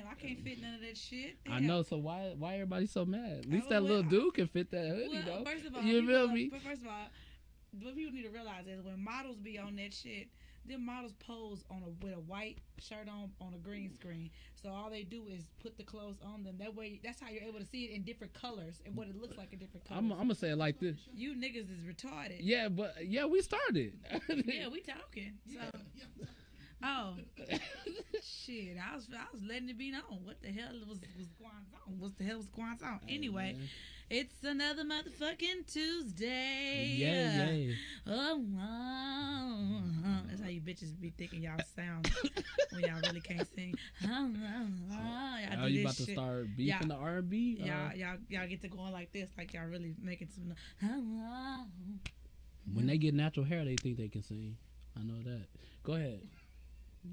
I can't fit none of that shit. Damn. I know, so why everybody so mad? At least that little dude can fit that hoodie, though. First of all, you feel me? But first of all, what people need to realize is when models be on that shit, them models pose with a white shirt on a green screen. So all they do is put the clothes on them. That way, that's how you're able to see it in different colors and what it looks like in different colors. I'm gonna say it like this. You niggas is retarded. Yeah, but we started. Yeah, we talking. So. Oh shit! I was letting it be known what the hell was going on. What the hell was going on? Anyway, it's another motherfucking Tuesday. Yeah. Oh, that's how you bitches be thinking y'all sound when y'all really can't sing. Y'all you about to start beefing the R&B? Y'all get to going like this, like y'all really making some. When they get natural hair, they think they can sing. I know that. Go ahead.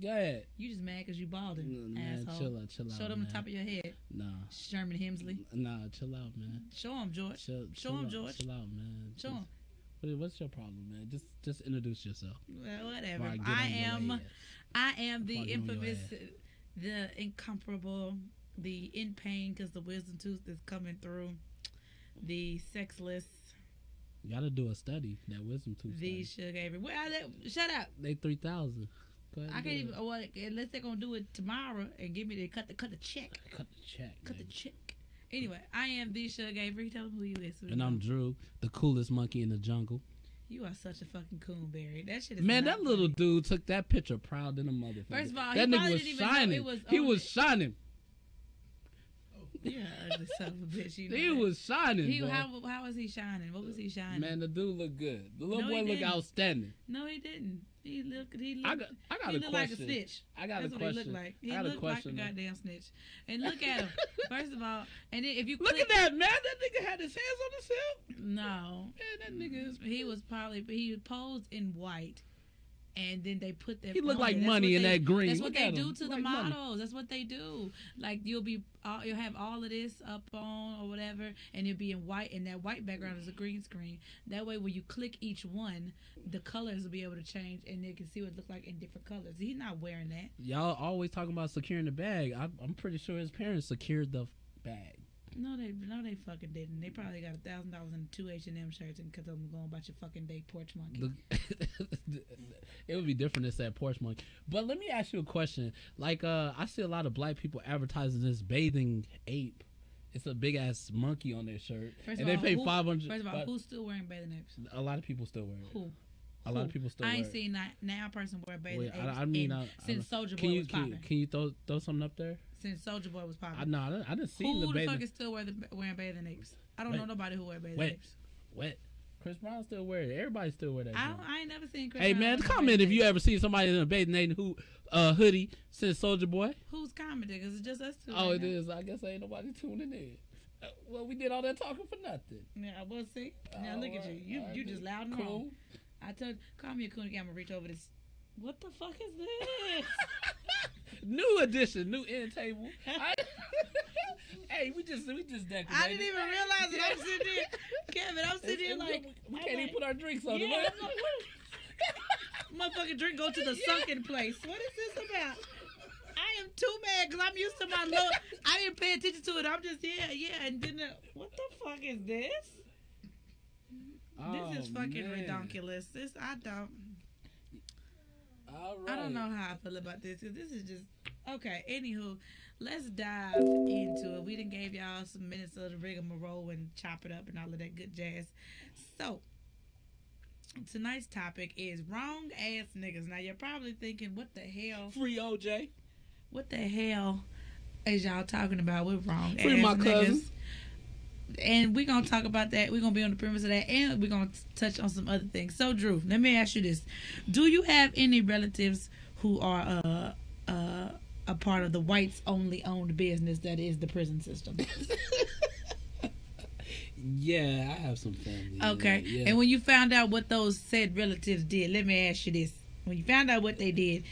Go ahead. You just mad because you balding, man, asshole. Chill out. Show them man. the top of your head. Nah. Sherman Hemsley. Nah, chill out, man. Show him, George. Show him, George. Chill out, man. Show him. What's your problem, man? Just introduce yourself. Well, whatever. I am the infamous, the incomparable, the in pain because the wisdom tooth is coming through, the sexless. You gotta do a study, that wisdom tooth. The Sugar Avery. Well, shut up. They 3,000. I can't even. Well, unless they're gonna do it tomorrow and give me the cut the check. Cut the check. Anyway, I am the Sugar Avery. Tell them who you is. And I'm Drew, the coolest monkey in the jungle. You are such a fucking coonberry. That shit is. Man, that little dude took that picture proud than a motherfucker. First of all, that nigga was shining. He was shining. Yeah, ugly son of a bitch. You know he was shining. How was he shining? What was he shining? Man, the dude looked good. The little boy looked outstanding. No, he didn't. He looked. I got a question. Like a snitch. I got That's a question. What he looked like. He looked like a goddamn snitch. And look at him. First of all, and then if you look at that man, that nigga had his hands on his hip. No, man, that nigga is. He posed in white. And then they put that. He looked like money in that green. That's what they do to the models. Money. That's what they do. Like you'll have all of this up on or whatever, and it'll be in white, and that white background is a green screen. That way, when you click each one, the colors will be able to change, and they can see what it looks like in different colors. He's not wearing that. Y'all always talking about securing the bag. I'm pretty sure his parents secured the bag. No, they fucking didn't. They probably got $1,000 in 2 H&M shirts and because I'm going about your fucking day porch monkey. It would be different if that porch monkey. But let me ask you a question. Like, I see a lot of black people advertising this bathing ape. It's a big ass monkey on their shirt, and they pay $500. First of all, who's still wearing bathing apes? A lot of people still wear it. Who? A lot of people still wear it. I ain't seen now a person wear bathing apes. I mean, since Soulja Boy was popping. Can you throw something up there? Since Soulja Boy was popping. No, I didn't see the bathing. Who the fuck is still wearing bathing apes? I don't know nobody who wear bathing apes. What? Chris Brown still wear it. Everybody still wear that. I ain't never seen Chris Brown. Hey man, comment if you ever seen somebody in a bathing ape hoodie since Soulja Boy. Who's commenting? Cause it's just us two. Oh, it is. I guess ain't nobody tuning in. Well, we did all that talking for nothing. Yeah, we'll see. Now look at you. You just loud and wrong. Call me a coon again. I'm gonna reach over this. What the fuck is this? New edition, new end table. Hey, we just decorated. I didn't even realize that. I'm sitting here, Kevin. I'm sitting here like we can't even put our drinks on. Yeah, motherfucking drink go to the sunken place. What is this about? I am too mad because I'm used to my look. I didn't pay attention to it. I'm just and then what the fuck is this? This is fucking ridiculous. I don't. All right. I don't know how I feel about this because this is just okay. Anywho, let's dive into it. We done gave y'all some minutes of the rigmarole and chop it up and all of that good jazz. So tonight's topic is wrong ass niggas. Now you're probably thinking, what the hell? Free OJ. What the hell is y'all talking about with wrong Free ass my niggas? cousin. And we're going to talk about that. We're going to be on the premise of that. And we're going to touch on some other things. So, Drew, let me ask you this. Do you have any relatives who are a part of the whites only owned business that is the prison system. Yeah, I have some family. Okay. Yeah. And when you found out what those said relatives did, let me ask you this. When you found out what they did,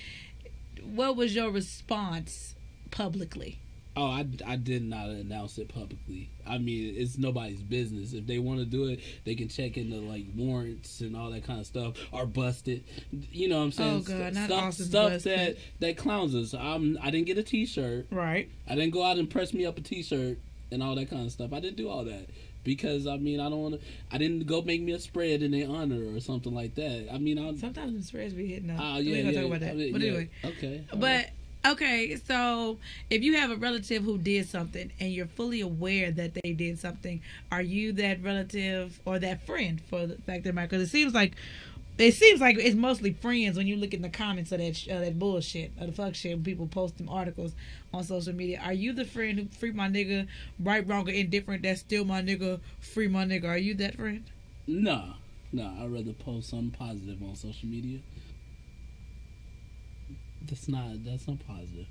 what was your response publicly? Oh, I did not announce it publicly. I mean, it's nobody's business. If they want to do it, they can check into like warrants and all that kind of stuff, or busted. You know what I'm saying? Oh God, not stuff busted. that clowns us. I didn't get a T-shirt. Right. I didn't go out and press me up a T-shirt and all that kind of stuff. I didn't do all that because I mean I don't want to. I didn't go make me a spread in their honor or something like that. I mean, sometimes the spreads be hitting up. Yeah, we're gonna talk about that. But anyway, okay. But. Okay, so if you have a relative who did something and you're fully aware that they did something, are you that relative or that friend for the fact of the matter? Because it seems like it's mostly friends when you look in the comments of that bullshit, of the fuck shit, when people post them articles on social media. Are you the friend who free my nigga, right, wrong, or indifferent, that's still my nigga, free my nigga? Are you that friend? No, I'd rather post something positive on social media. That's not positive.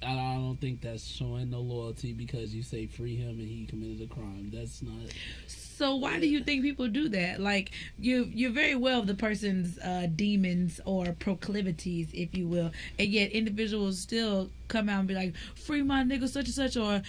I don't think that's showing no loyalty because you say free him and he committed a crime. That's not. So why do you think people do that? Like you're very well of the person's demons or proclivities, if you will, and yet individuals still come out and be like, "Free my nigga such and such," or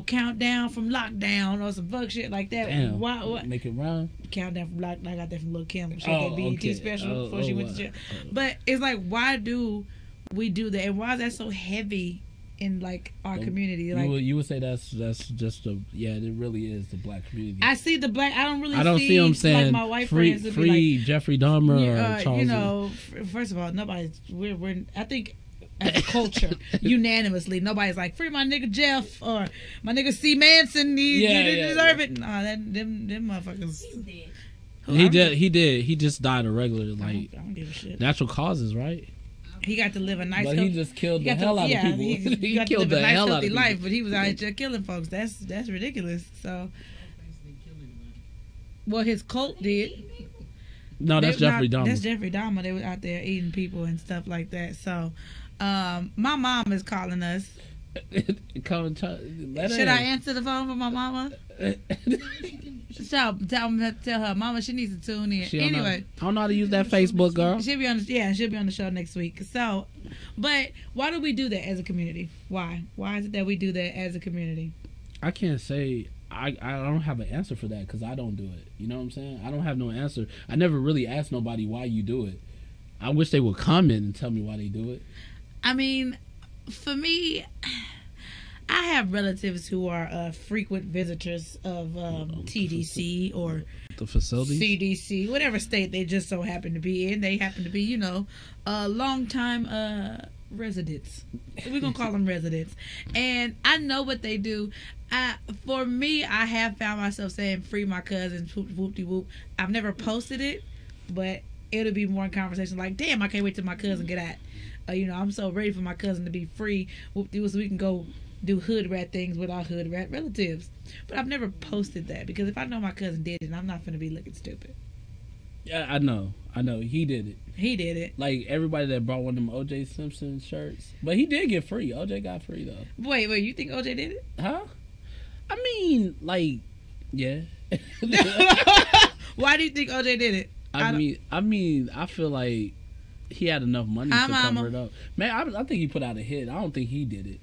countdown from lockdown or some fuck shit like that. Damn, why make it rhyme? Countdown from lockdown. I got that from Lil' Kim. She had that BET special before she went to jail. But it's like, why do we do that, and why is that so heavy in like our community? Like you would say that's just it really is the black community. I see the black. I don't see them saying like my white free friends free like, Jeffrey Dahmer or Charles. You know, first of all, nobody's. We're I think as a culture, unanimously, nobody's like free my nigga Jeff or my nigga C Manson. He deserve it. Nah, them motherfuckers. He did. He just died of regular like I don't give a shit. Natural causes, right? He got to live a nice. But he just killed the hell out of people. He got to live a nice, healthy life, but he was out here killing folks. That's ridiculous. So, well, his cult did. No, that's Jeffrey Dahmer. That's Jeffrey Dahmer. They were out there eating people and stuff like that. So, my mom is calling us. Should I answer the phone for my mama? Tell her, Mama, she needs to tune in. Anyway, I don't know how to use that Facebook, girl. She'll be on the show next week. So, but why do we do that as a community? Why is it that we do that as a community? I can't say. I don't have an answer for that because I don't do it. You know what I'm saying? I don't have no answer. I never really asked nobody why you do it. I wish they would comment and tell me why they do it. I mean, for me, I have relatives who are frequent visitors of TDC or the facility, CDC, whatever state they just so happen to be in. They happen to be, long-time residents. We're going to call them residents. And I know what they do. For me, I have found myself saying, free my cousins, whoop-de-whoop. I've never posted it, but it'll be more in conversation like, damn, I can't wait till my cousin get out. I'm so ready for my cousin to be free, whoop-de-whoop, so we can go do hood rat things with our hood rat relatives. But I've never posted that because if I know my cousin did it, I'm not going to be looking stupid. Yeah, I know. He did it. Like everybody that brought one of them OJ Simpson shirts. But he did get free. OJ got free though. Wait, you think OJ did it? Huh? I mean, like, yeah. Why do you think OJ did it? I mean, I feel like he had enough money to cover it up. Man, I think he put out a hit. I don't think he did it.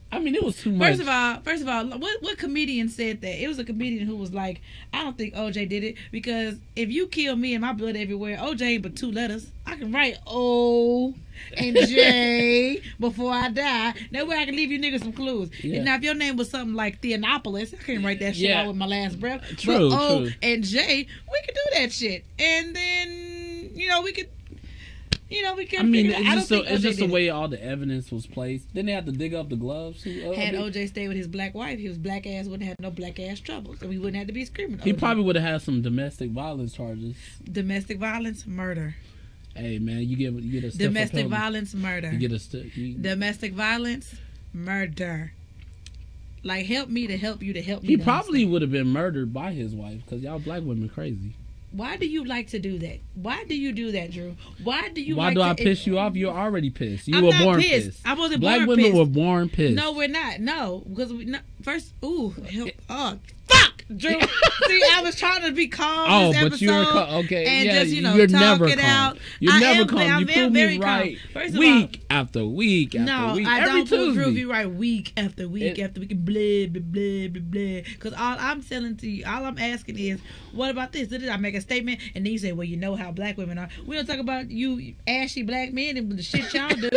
I mean, it was too much. First of all, what comedian said that? It was a comedian who was like, I don't think OJ did it because if you kill me and my blood everywhere, OJ ain't but 2 letters. I can write O and J before I die. That way I can leave you niggas some clues. Yeah. Now, if your name was something like Theonopolis, I can't write that shit out with my last breath. True, but O and J, we could do that shit. And then, we could... we can't. I mean, it's just the way all the evidence was placed. Then they had to dig up the gloves. Had OJ stayed with his black wife, his black ass wouldn't have no black ass trouble, so he wouldn't have to be screaming. He probably would have had some domestic violence charges. Domestic violence, murder. Hey man, you get a domestic violence, murder. You get a domestic violence, murder. Like help me to help you to help me. He probably would have been murdered by his wife because y'all black women crazy. Why do you like to do that? Why do you do that, Drew? Why do you? Why like do to, I piss you off? You're already pissed. You I'm were not born pissed. pissed. I wasn't Black born women pissed. were born pissed. No, we're not. No, because we first. Ooh, fuck, Drew. See, I was trying to be calm. This but you were okay. And yeah, just you're talk never it calm. out. You're never am, calm. I'm You prove very me right. First of week after week after no, week. I Every don't Tuesday. prove you right week after week after week. Blah blah blah blah blah. Because all I'm telling to you, all I'm asking is, what about this? Did I make a statement and then you say, well, you know how black women are. We don't talk about you ashy black men and the shit y'all do.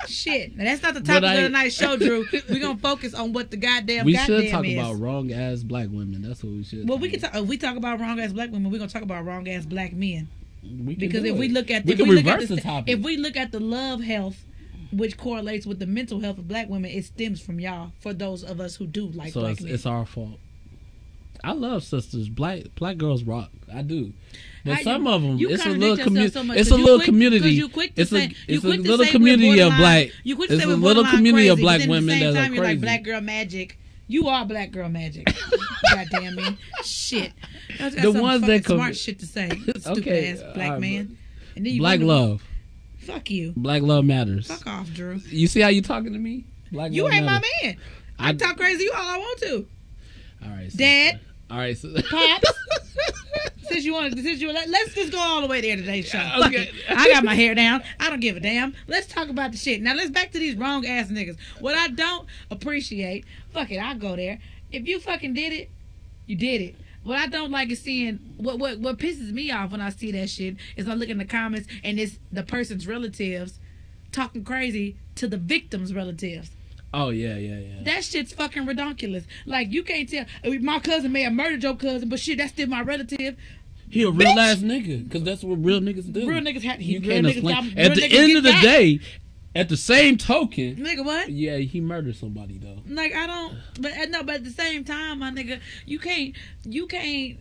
Shit. Now, that's not the topic of the night show, Drew. We're going to focus on what the goddamn we is. should talk about wrong ass black women. That's what we should. Well, we can talk. If we talk about wrong ass black women, we're going to talk about wrong ass black men. Because if we look at if we look at the love health, which correlates with the mental health of black women, it stems from y'all. For those of us who do like black men, it's our fault. I love sisters. Black girls rock. I do. But some of them, it's a little community. It's a little community. It's a little community of black. It's a little community of black women that are crazy. You're like black girl magic. You are black girl magic. Goddamn me, shit. The ones that smart shit to say. Stupid ass black man. And then black love. Fuck you. Black love matters. Fuck off, Drew. You see how you talking to me? Black you love ain't matters. my man. I talk crazy you all I want to. All right, Dad. All right, Pops. Since you let's just go all the way there today, show. Okay. I got my hair down. I don't give a damn. Let's talk about the shit. Now let's back to these wrong ass niggas. What I don't appreciate, fuck it, I'll go there. If you fucking did it, you did it. What I don't like is seeing what pisses me off when I see that shit is I look in the comments and it's the person's relatives talking crazy to the victim's relatives. Oh yeah. That shit's fucking redonkulous. Like you can't tell. My cousin may have murdered your cousin, but shit, that's still my relative. He a real ass nigga, cause that's what real niggas do. Real niggas have. You can't explain. At the end of the day, at the same token, nigga, what? Yeah, he murdered somebody though. Like I don't, but no, but at the same time, my nigga, you can't. To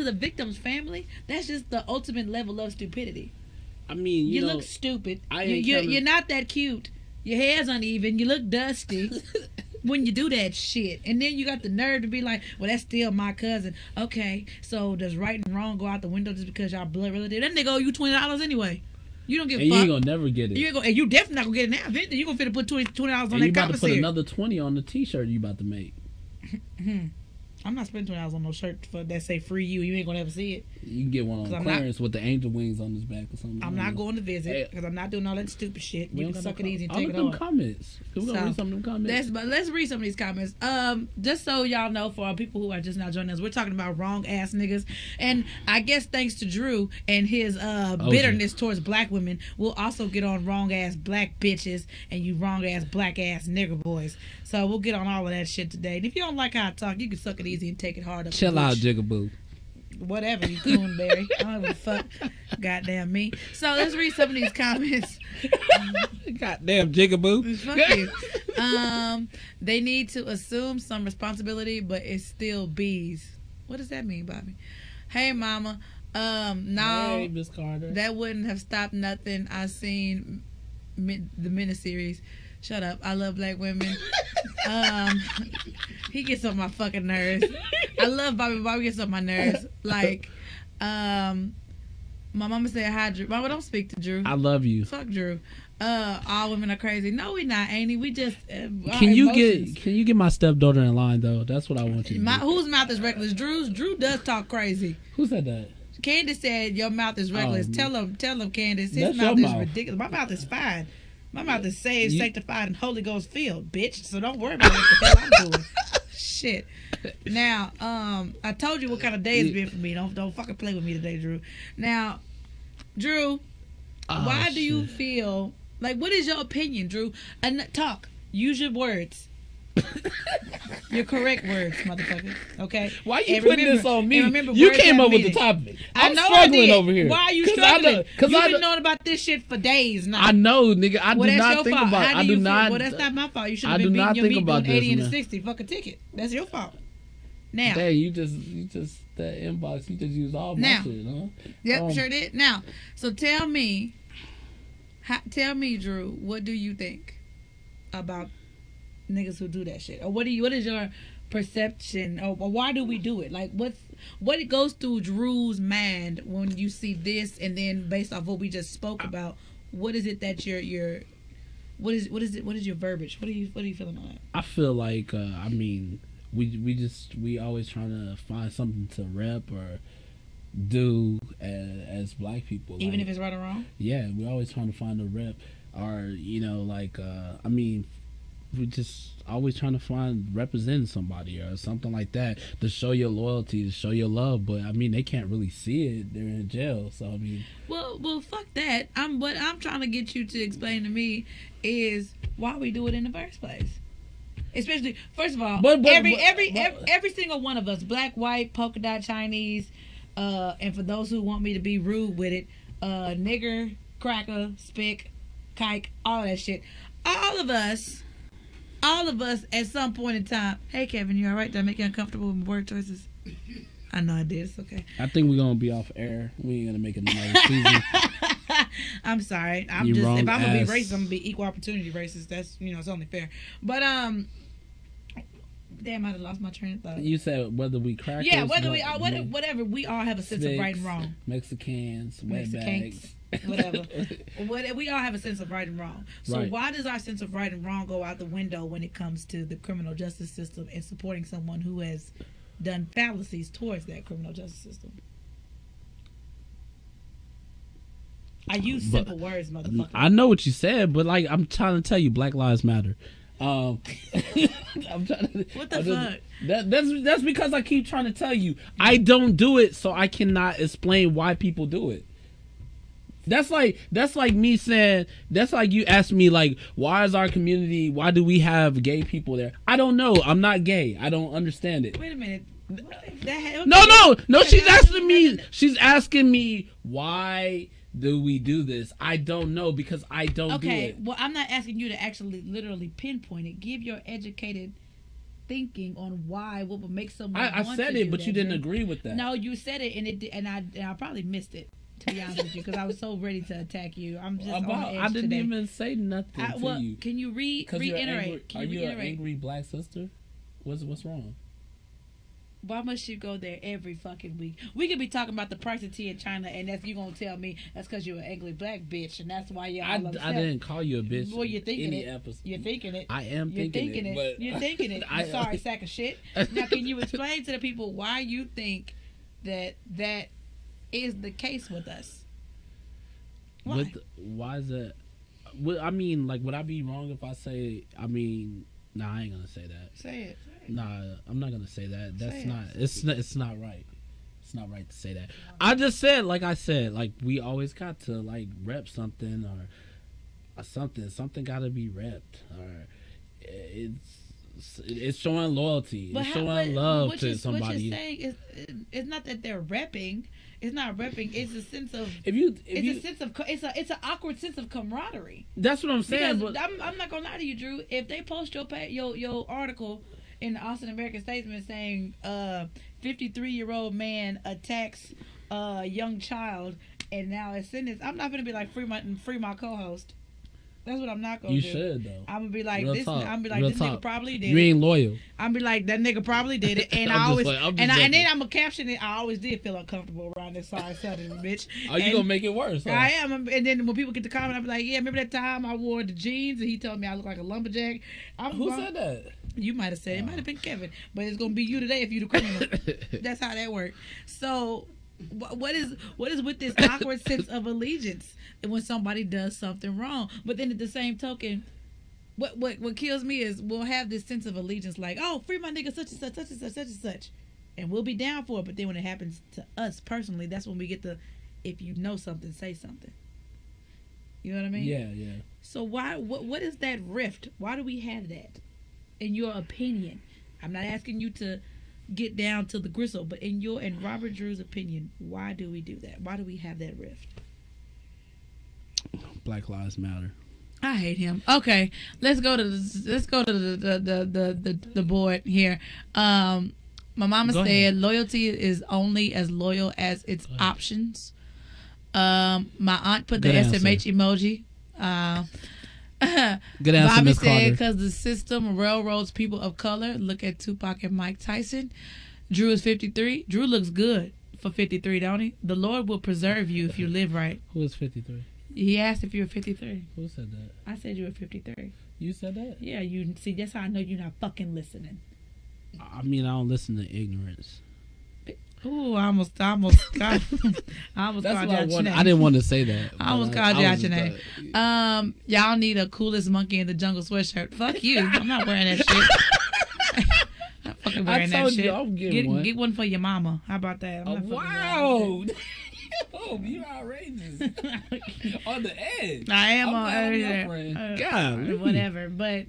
the victim's family, that's just the ultimate level of stupidity. I mean, you know, look stupid. You're not that cute. Your hair's uneven. You look dusty when you do that shit. And then you got the nerve to be like, well, that's still my cousin. Okay, so does right and wrong go out the window just because y'all blood relative? That nigga owe you $20 anyway. You don't give a fuck. You ain't gonna never get it. You definitely not gonna get it now. Eventually, you gonna fit to put $20 on that you about to put commissary. another 20 on the t-shirt you about to make. I'm not spending $20 on no shirt that say free you. You ain't gonna ever see it. You can get one on clearance with the angel wings on his back or something. I'm not going to visit because I'm not doing all that stupid shit. You can suck it easy and take it off. Comments. We're gonna read some of them comments. Let's read some of these comments. Just so y'all know, for our people who are just now joining us, we're talking about wrong ass niggas, and I guess thanks to Drew and his bitterness towards black women, we'll also get on wrong ass black bitches and you wrong ass black ass nigger boys. So we'll get on all of that shit today. And if you don't like how I talk, you can suck it easy and take it hard up. Chill out, Jigaboo. Whatever, you coonberry. I don't give a fuck. Goddamn me. So let's read some of these comments. Goddamn Jigaboo. Fuck you. They need to assume some responsibility, but it's still bees. What does that mean, Bobby? Hey, mama. No. Hey, Miss Carter. That wouldn't have stopped nothing. I seen the miniseries. Shut up. I love black women. He gets on my fucking nerves. I love Bobby. Bobby gets on my nerves. Like, my mama said hi, Drew. Mama, don't speak to Drew. I love you. Fuck Drew. All women are crazy. No, we not, Annie. We just Can you get my stepdaughter in line though? That's what I want you to do. Whose mouth is reckless? Drew's. Drew does talk crazy. Who said that? Candace said your mouth is reckless. Tell him, Candace. His mouth is ridiculous. My mouth is fine. My mouth is saved, sanctified, and Holy Ghost filled, bitch. So don't worry about what the hell I'm doing. Shit. Now, I told you what kind of day it's been for me. Don't fucking play with me today, Drew. Now, Drew, why do you feel like? What is your opinion, Drew? And talk. Use your words. Your correct words, motherfucker. Okay. Why you putting this on me? You came up with the topic. I'm struggling over here. Why are you struggling? Because you've been knowing about this shit for days now. I know, nigga. I do not think about it. I do not. Well, that's not my fault. You should have been beating your meat doing 80 and a 60. Fuck a ticket. That's your fault. Now. Hey, you just that inbox. You just used all my shit, huh? Yep, sure did. Now, so tell me, Drew, what do you think about niggas who do that shit, or what is your perception, or why do we do it? Like, what it goes through Drew's mind when you see this, and then based off what we just spoke about, what is it that what is your verbiage? What are you feeling on that? I feel like I mean, we always trying to find something to rep or do as black people, even like, if it's right or wrong. Yeah, we always trying to find a rep, or like I mean, we just always trying to find representing somebody or something like that to show your loyalty, to show your love. But I mean, they can't really see it; they're in jail. So I mean, well, fuck that. What I'm trying to get you to explain to me is why we do it in the first place. Especially, first of all, every single one of us, black, white, polka dot, Chinese, and for those who want me to be rude with it, nigger, cracker, spick, kike, all that shit. All of us at some point in time. Hey, Kevin, you all right? Did I make you uncomfortable with my word choices? I know I did. It's okay. I think we're gonna be off air. We ain't gonna make another season. I'm sorry. If I'm gonna be racist, I'm gonna be equal opportunity racist. That's it's only fair. But damn, I lost my train of thought. You said whether we crackers, whatever. We all have a sense of right and wrong. Mexicans, wetbacks, whatever. We all have a sense of right and wrong. So right. Why does our sense of right and wrong go out the window when it comes to the criminal justice system and supporting someone who has done fallacies towards that criminal justice system? I use simple words, motherfucker. I know what you said, but like I'm trying to tell you, Black Lives Matter. I'm trying to, what the fuck? That's because I keep trying to tell you I don't do it, so I cannot explain why people do it. That's like me saying, that's like you asked me like, why do we have gay people there? I don't know. I'm not gay. I don't understand it. Wait a minute. No. She's asking me why do we do this? I don't know because I don't do it. Okay, well, I'm not asking you to actually literally pinpoint it. Give your educated thinking on what would make someone. I said it, but you didn't agree with that. No, you said it, and I probably missed it. To be honest with you, because I was so ready to attack you. I'm just on edge I didn't today. even say nothing to you. Can you reiterate? Are you an angry black sister? What's wrong? Why must you go there every fucking week? We could be talking about the price of tea in China, and that's you gonna tell me that's because you're an angry black bitch, and that's why you're all upset. I didn't call you a bitch. Well, you're thinking it. Episode. You're thinking it. I am thinking it. But you're thinking it. I'm sorry, sack of shit. Now, can you explain to the people why you think that is the case with us? Why is that? I mean, like, would I be wrong if I say? I mean, nah, I ain't gonna say that. Say it. Nah, I'm not gonna say that. That's not. It's not right. It's not right to say that. I just said, like we always got to like rep something or something. Something got to be repped, or it's showing loyalty. It's showing love to somebody. What you're saying it's not that they're repping. It's not repping. It's a sense of. It's an awkward sense of camaraderie. That's what I'm saying. Because I'm not gonna lie to you, Drew. If they post your article in the Austin American Statesman saying 53-year-old man attacks young child and now it's sentenced, I'm not gonna be like free my co-host. That's what I'm not gonna do. You should though. I'm gonna be like Real this. talk. I'm gonna be like Real this talk. nigga probably did. You ain't loyal. I'm be like that nigga probably did it, and I always and then I'm gonna caption it. I always did feel uncomfortable around this sorry southern bitch. Oh, you gonna make it worse? Huh? I am, and then when people get to comment, I be like, yeah, remember that time I wore the jeans and he told me I look like a lumberjack. Who said that? You might have said it. Might have been Kevin, but it's gonna be you today if you the criminal. That's how that works. So. What is with this awkward sense of allegiance when somebody does something wrong? But then at the same token, what kills me is we'll have this sense of allegiance like, oh, free my nigga such and such, such and such, such and such, and we'll be down for it. But then when it happens to us personally, that's when we get the, if you know something, say something. You know what I mean? Yeah. So what is that rift? Why do we have that? In your opinion, I'm not asking you to get down to the gristle, but in Robert Drew's opinion, why do we do that? Why do we have that rift? Black Lives Matter. I hate him. Okay, let's go to the board here. My mama said loyalty is only as loyal as its options. My aunt put the SMH emoji. Good answer, Bobby Ms. said Carter. because the system railroads people of color. Look at Tupac and Mike Tyson. Drew is 53. Drew looks good for 53, don't he? The Lord will preserve you if you live right. Who is 53? He asked if you were 53. Who said that? I said you were 53. You said that? Yeah, you see. That's how I know you're not fucking listening. I mean, I don't listen to ignorance. Ooh, I almost called you out your name. I didn't want to say that. I almost called you out your name. Y'all need a coolest monkey in the jungle sweatshirt. Fuck you. I'm not wearing that shit. I'm not fucking wearing that shit. I'm getting one. Get one for your mama. How about that? Wow. Oh, you're outrageous. On the edge. I am on edge. God. Whatever. But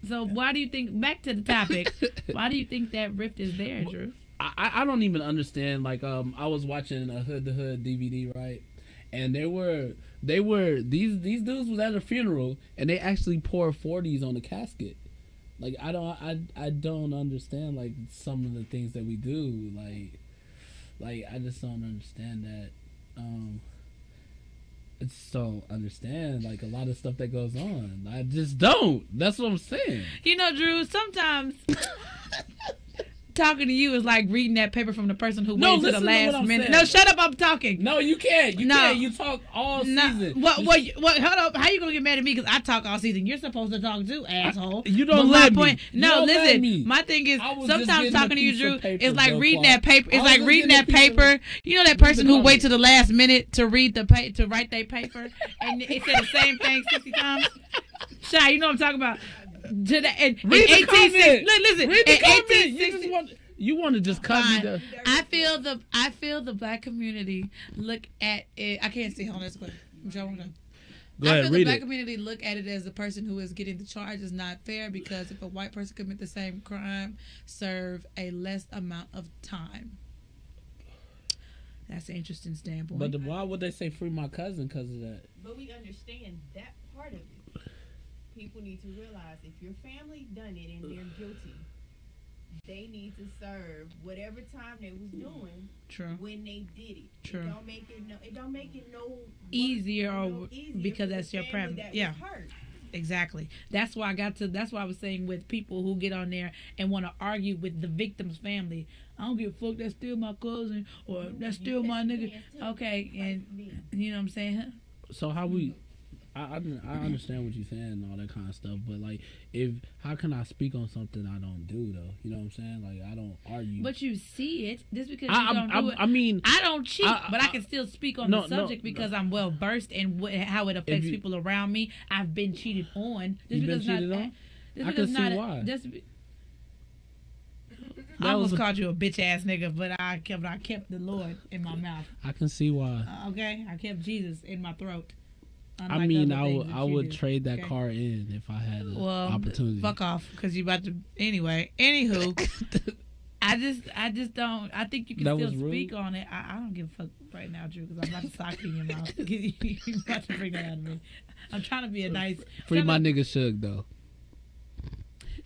so why do you think, back to the topic, why do you think that rift is there, Drew? I don't even understand. Like, I was watching a Hood to Hood DVD, right? And these dudes was at a funeral and they actually poured 40s on the casket. Like, I don't understand, like, some of the things that we do. Like I just don't understand that. I just don't understand, like, a lot of stuff that goes on. I just don't. That's what I'm saying. You know, Drew, sometimes talking to you is like reading that paper from the person who waited to the last minute. Saying. No, shut up, I'm talking. No, you can't. You can't. You talk all season. What, hold up. How you going to get mad at me because I talk all season? You're supposed to talk too, asshole. You don't let me. No, listen. My thing is, sometimes talking to you, Drew, is like reading that paper. It's like reading that paper. You know that person who waits to the last minute to read to write their paper and it said the same thing 60 times? Shy, you know what I'm talking about. Read the comment. Listen. Read the comment. You want to just cut me the. I feel the black community look at it. I can't see. Hold on, let's go. Go ahead, I feel read the black it. community look at it as the person who is getting the charge is not fair because if a white person commit the same crime, serve a less amount of time. That's an interesting standpoint. But why would they say free my cousin because of that? But we understand that part of it. People need to realize if your family done it and they're guilty, they need to serve whatever time they was doing. True. When they did it. True. It don't make it no easier easier because that's your preference. Yeah. Exactly. That's why I was saying with people who get on there and want to argue with the victim's family. I don't give a fuck, that's still my cousin or that's still my nigga. Okay, and you know what I'm saying? So how we I understand what you're saying and all that kind of stuff, but like, how can I speak on something I don't do though? You know what I'm saying? Like, I don't argue. But you see it just because you don't do it. I mean, I don't cheat, but I can still speak on the subject because I'm well versed in how it affects people around me. I've been cheated on. You've been cheated on? I can see why. I almost called you a bitch ass nigga, but I kept the Lord in my mouth. I can see why. Okay, I kept Jesus in my throat. I mean, I would trade that car in if I had an opportunity. Fuck off, because you about to anyway. Anywho, I just don't. I think you can still speak on it. I don't give a fuck right now, Drew, because I'm about to sock you in your mouth. You about to bring that out of me. I'm trying to be a nice. Free my nigga Suge though.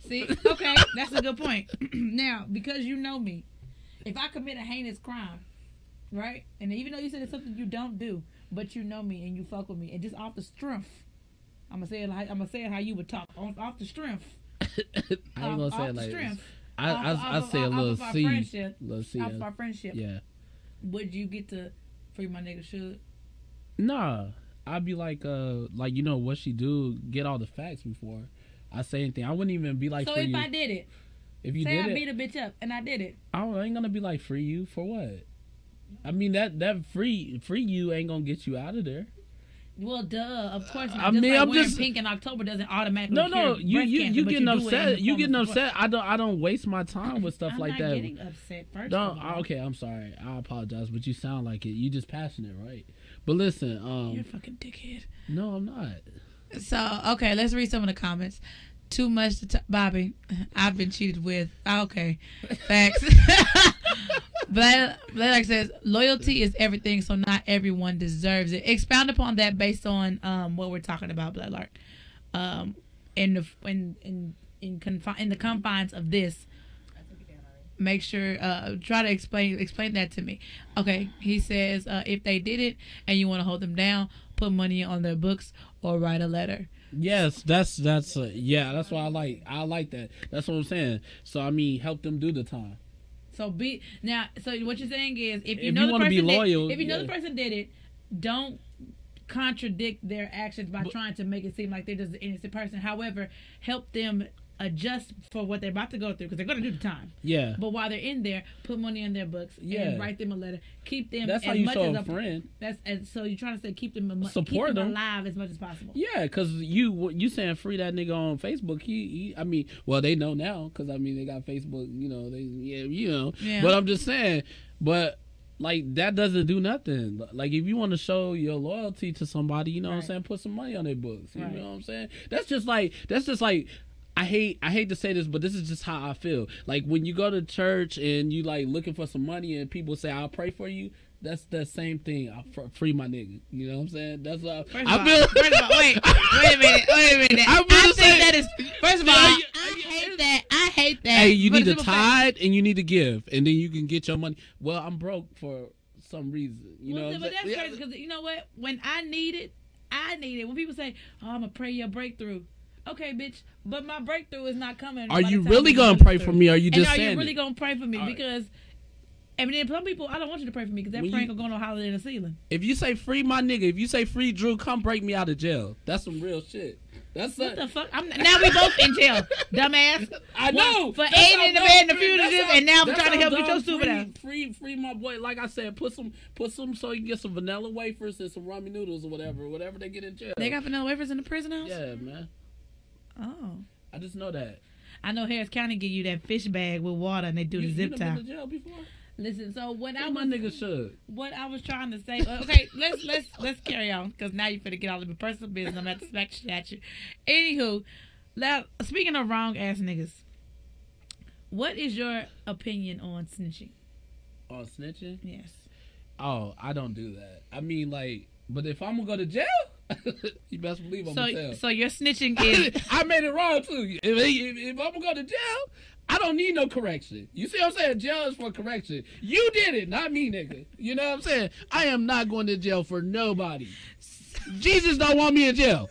See, okay, that's a good point. Now, because you know me, if I commit a heinous crime, right, and even though you said it's something you don't do. But you know me and you fuck with me, and just off the strength, I'm gonna say it how you would talk off the strength. I ain't gonna say it like this. I say a little C, off our friendship. Yeah. Would you get to free my nigga Suge? Nah, I'd be like you know what she do? Get all the facts before I say anything. I wouldn't even be like. So if I did it, if you say did I beat a bitch up and I did it, I ain't gonna be like free you for what? I mean that free you ain't gonna get you out of there. Well, duh, of course not. I mean, like I'm wearing just pink in October doesn't automatically. No, you getting upset. You getting upset. I don't waste my time with stuff like that. I'm not getting upset. First no, of all. Okay, I'm sorry. I apologize, but you sound like it. You just passionate, right? But listen, you're a fucking dickhead. No, I'm not. So okay, let's read some of the comments. Too much to Bobby. I've been cheated with. Okay, facts. Black says loyalty is everything, so not everyone deserves it. Expound upon that based on what we're talking about, Bloodlark. In the confines of this, make sure try to explain that to me. Okay, he says if they did it and you want to hold them down, put money on their books or write a letter. Yes, that's why I like that. That's what I'm saying. So I mean, help them do the time. So So what you're saying is, if you If know you the wanna person be loyal, if you know yeah. the person did it, don't contradict their actions by trying to make it seem like they're just an innocent person. However, help them adjust for what they're about to go through, because they're going to do the time. Yeah. But while they're in there, put money in their books and write them a letter. Keep them. That's as how you much show as a friend. And so you're trying to say keep them Support them alive as much as possible. Yeah, because you saying free that nigga on Facebook. He I mean, well, they know now because I mean they got Facebook. You know Yeah. But I'm just saying, but. Like, that doesn't do nothing. Like, if you want to show your loyalty to somebody, you know what I'm saying, put some money on their books. You know what I'm saying? That's just like I hate to say this, but this is just how I feel. Like, when you go to church and you like looking for some money and people say, I'll pray for you, that's the same thing. Free my nigga. You know what I'm saying? That's what First of all, wait a minute. I think that is, first of all, I hate that. Hey, you need to tithe and you need to give, and then you can get your money. Well, I'm broke for some reason. You know what I'm but that's saying? crazy, because you know what? When I need it. When people say, oh, I'm going to pray your breakthrough. Okay, bitch, but my breakthrough is not coming. Are you really going to pray for me, or are you just saying are you really going to pray for me? Because... And then some people, I don't want you to pray for me because that prayer ain't going to go no holiday in the ceiling. If you say free my nigga, if you say free Drew, come break me out of jail. That's some real shit. That's what the fuck? Now we both in jail, dumbass. I know. For aiding and abetting the fugitive, and now I'm trying to help get your stupid ass. Free my boy. Like I said, put some so you can get some vanilla wafers and some ramen noodles or whatever they get in jail. They got vanilla wafers in the prison house? Yeah, man. Oh. I just know that. I know Harris County give you that fish bag with water and they do the zip tie. You been to jail before? Listen, so what my nigga should. What I was trying to say. Okay, let's carry on, because now you finna get all of your personal business. I'm gonna have to smack shit at you. Anywho, now, speaking of wrong ass niggas, what is your opinion on snitching? On snitching? Yes. Oh, I don't do that. I mean, like, but if I'm gonna go to jail, you best believe I'm gonna tell. So your snitching is. I made it wrong too. If I'm gonna go to jail, I don't need no correction. You see what I'm saying? Jail is for correction. You did it, not me, nigga. You know what I'm saying? I am not going to jail for nobody. Jesus don't want me in jail.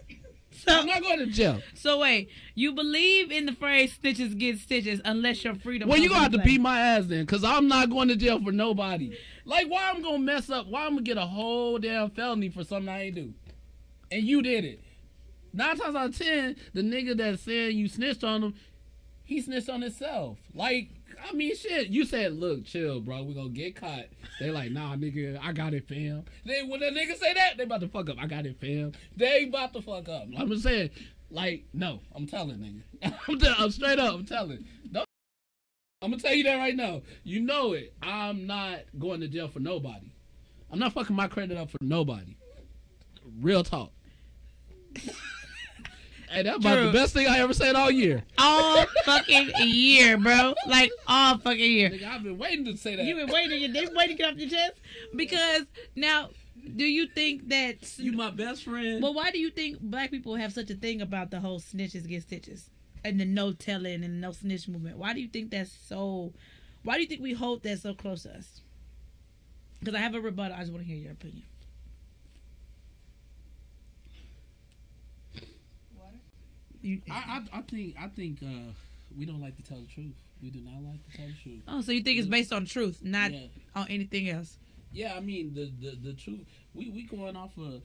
So, I'm not going to jail. So wait, you believe in the phrase "snitches get stitches" unless your freedom. Well, you gonna have to beat my ass then, because I'm not going to jail for nobody. Like, why I'm gonna mess up? Why I'm gonna get a whole damn felony for something I ain't do? And you did it. 9 times out of 10, the nigga that's saying you snitched on him, he snitched on himself. Like, I mean, shit. You said, look, chill, bro. We gonna get caught. They like, nah, nigga, I got it, fam. When the nigga say that, they about to fuck up. I got it, fam. They about to fuck up. I'm just saying, like, no. I'm telling, nigga. I'm straight up. I'm telling. I'm gonna tell you that right now. You know it. I'm not going to jail for nobody. I'm not fucking my credit up for nobody. Real talk. Hey, that's about the best thing I ever said all year. All fucking year, bro. Like, all fucking year. Nigga, I've been waiting to say that. You been waiting. You didn't wait to get off your chest? Because, now, do you think that... You my best friend. Well, why do you think black people have such a thing about the whole snitches get stitches? And the no telling and no snitch movement? Why do you think that's so... Why do you think we hold that so close to us? Because I have a rebuttal. I just want to hear your opinion. I think we don't like to tell the truth. We do not like to tell the truth. Oh, so you think it's based on truth, not on anything else? Yeah, I mean the truth. We going off of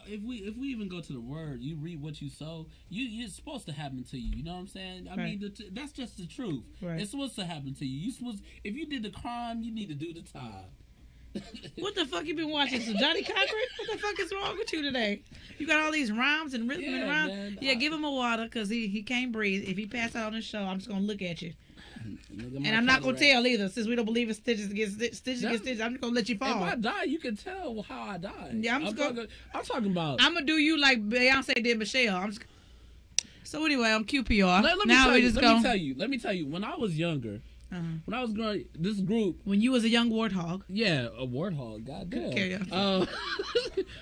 if we even go to the word, you read what you sow. It's supposed to happen to you. You know what I'm saying? I mean that's just the truth. Right. It's supposed to happen to you. If you did the crime, you need to do the time. What the fuck you been watching? Some Johnny Cochran? What the fuck is wrong with you today? You got all these rhymes and rhythm and rhymes. Man, yeah, give him a water because he can't breathe. If he pass out on the show, I'm just gonna look at you. And I'm not gonna tell either, since we don't believe in stitches get stitches. I'm just gonna let you fall. If I die, you can tell how I died. Yeah, I'm talking about. I'm gonna do you like Beyonce did Michelle. So anyway, I'm QPR. Let me tell you. When I was younger. When I was growing, this group. When you was a young warthog. Yeah, a warthog. Goddamn.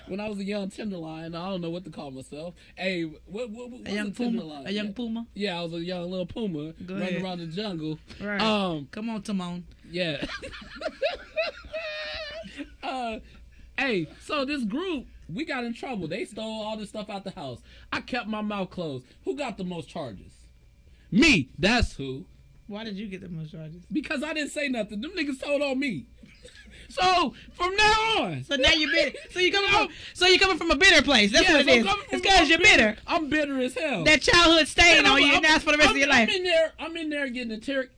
When I was a young tenderloin, I don't know what to call myself. Hey, what a young puma? A young puma? Yeah, I was a young little puma running around the jungle. Right. Come on, Timon. Yeah. Hey, so this group, we got in trouble. They stole all this stuff out the house. I kept my mouth closed. Who got the most charges? Me. That's who. Why did you get the most charges? Because I didn't say nothing. Them niggas told on me. So from now on. So now you're bitter. So you coming from a bitter place. That's what it is. It's because you're bitter. I'm bitter as hell. That childhood stain on you, and that's for the rest of your life. I'm in there getting interrogated.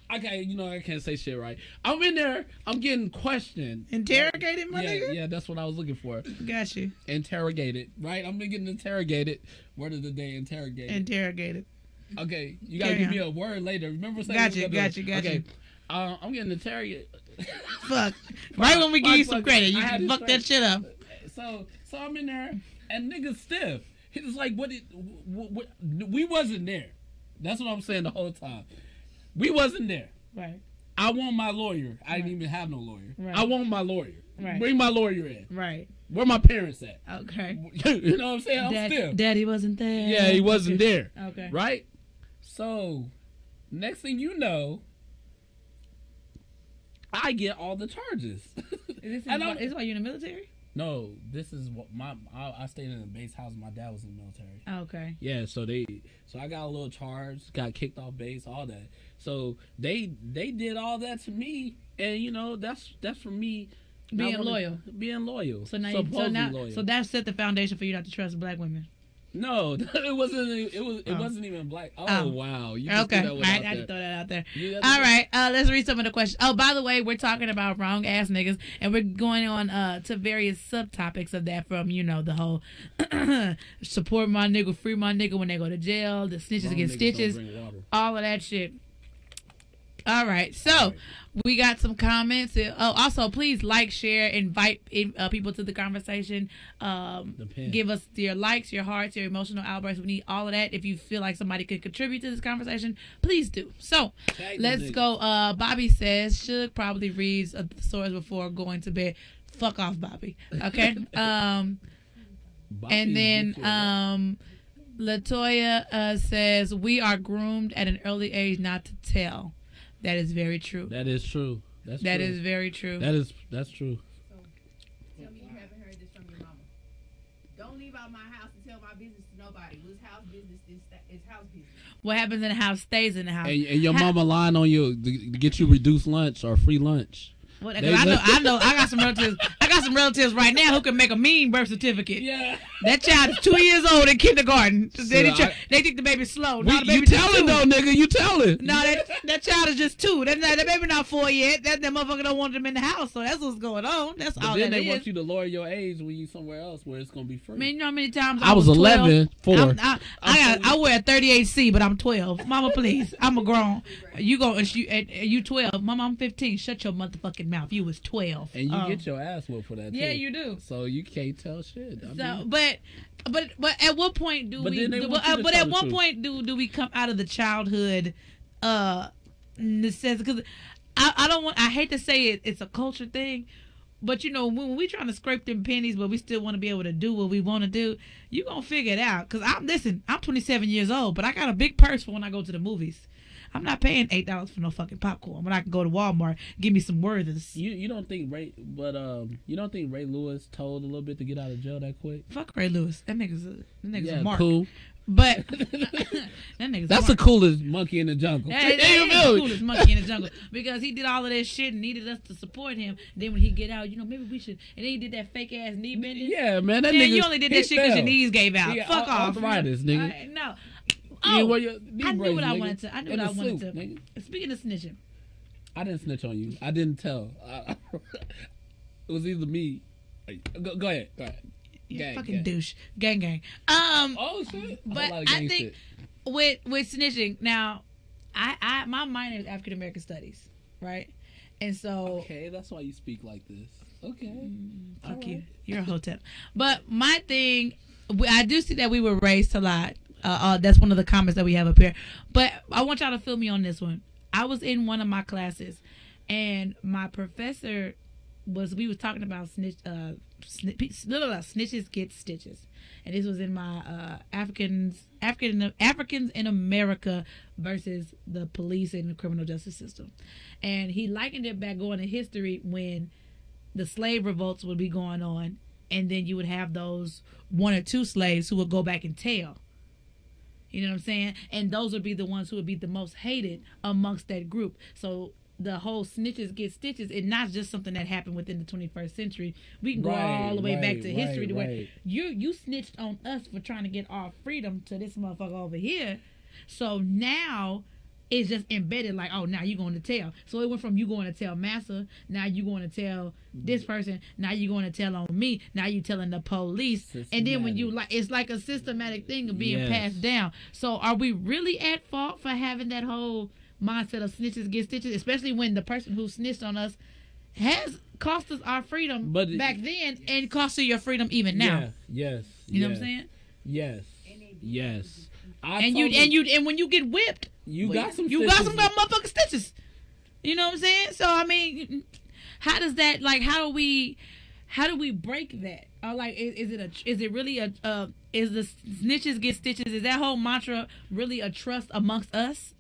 Okay, you know I can't say shit right. I'm in there. I'm getting questioned. Interrogated, my nigga? Yeah, that's what I was looking for. Got you. Interrogated, right? I'm getting interrogated. Word of the day, interrogated. Interrogated. Okay, you gotta give me a word later. Remember saying Got you. Okay, I'm getting interrogated. Fuck. Right when we give you some credit, you can fuck that shit up. So I'm in there, and niggas stiff. He was like, what we wasn't there. That's what I'm saying the whole time. We wasn't there. Right. I want my lawyer. I didn't even have no lawyer. Right. I want my lawyer. Right. Bring my lawyer in. Right. Where my parents at? Okay. You know what I'm saying? I'm still. Daddy wasn't there. Yeah, he wasn't there. Okay. Right? So, next thing you know, I get all the charges. Is this why you're in the military? No, this is what I stayed in a base house. My dad was in the military. Okay. Yeah, so I got a little charge, got kicked off base, all that. So they did all that to me, and you know that's for me being loyal. Being loyal. So now loyal. So that set the foundation for you not to trust black women. No, it wasn't. It wasn't even black. Oh wow! You just okay, I had to throw that out there. All right, let's read some of the questions. Oh, by the way, we're talking about wrong ass niggas, and we're going on to various subtopics of that. From the whole support my nigga, free my nigga when they go to jail, the snitches get stitches, all of that shit. All right, so we got some comments. Oh, also, please like, share, invite people to the conversation. Give us your likes, your hearts, your emotional outbursts. We need all of that. If you feel like somebody could contribute to this conversation, please do. So, let's go. Bobby says, Suge probably reads the stories before going to bed. Fuck off, Bobby. Okay? And then Latoya says, we are groomed at an early age not to tell. That is very true. That is true. That is very true. That's true. So, tell me you haven't heard this from your mama. Don't leave out my house and tell my business to nobody. What's house business is house business. What happens in the house stays in the house. And your mama lying on you to get you reduced lunch or free lunch. Well, I know. I got some relatives. I got some relatives right now who can make a mean birth certificate. Yeah. That child is 2 years old in kindergarten. So they think the baby's slow. You telling though, nigga? You telling? No, that child is just 2. That baby not 4 yet. That motherfucker don't want them in the house. So that's what's going on. That's all that is. Then they want you to lower your age when you somewhere else where it's gonna be free. Man, you know how many times I was 11, 4. I wear a 38C, but I'm 12. Mama, please. I'm a grown. You 12. Mama, I'm 15. Shut your motherfucking mouth. You was 12. And you get your ass whooped for that too. Yeah, you do. So you can't tell shit. But at what point do we? But at what point do we come out of the childhood necessity? Because I hate to say it's a culture thing, but when we trying to scrape them pennies, but we still want to be able to do what we want to do, you gonna figure it out. Because I'm 27 years old, but I got a big purse for when I go to the movies. I'm not paying $8 for no fucking popcorn when I can go to Walmart, give me some Werthers. You don't think Ray Lewis told a little bit to get out of jail that quick? Fuck Ray Lewis. That nigga's a mark. Cool. But that nigga's that's the coolest monkey in the jungle. That's the coolest monkey in the jungle because he did all of that shit and needed us to support him. Then when he get out, maybe we should. And then he did that fake ass knee bending. Yeah, man, that nigga. You only did that shit because your knees gave out. Fuck off, arthritis, nigga. No. I knew what I wanted to. Nigga. Speaking of snitching, I didn't snitch on you. I didn't tell. It was either me. Go ahead. Fucking douche. Gang. Oh shit. But I think with snitching now, my minor is African American Studies, right? And so okay, that's why you speak like this. Okay. Fuck you. You're a hotep. But my thing, I do see that we were raised to lie. That's one of the comments that we have up here. But I want y'all to feel me on this one. I was in one of my classes, and my professor we was talking about snitches get stitches, and this was in my Africans in America versus the police and the criminal justice system, and he likened it back going to history when the slave revolts would be going on, and then you would have those 1 or 2 slaves who would go back and tell. You know what I'm saying? And those would be the ones who would be the most hated amongst that group. So the whole snitches get stitches, it's not just something that happened within the 21st century. We can go all the way back to history to where you snitched on us for trying to get our freedom to this motherfucker over here. So now it's just embedded like, oh, now you're going to tell. So it went from you going to tell Massa, now you going to tell this person, now you're going to tell on me, now you telling the police. And then when you like, it's like a systematic thing of being passed down. So are we really at fault for having that whole mindset of snitches get stitches, especially when the person who snitched on us has cost us our freedom back then and cost you your freedom even now? Yes. You know what I'm saying? Yes. And when you get whipped, you got some motherfucking stitches. You know what I'm saying? So I mean, how does that, like, how do we break that? Or like, is it really is the snitches get stitches? Is that whole mantra really a trust amongst us?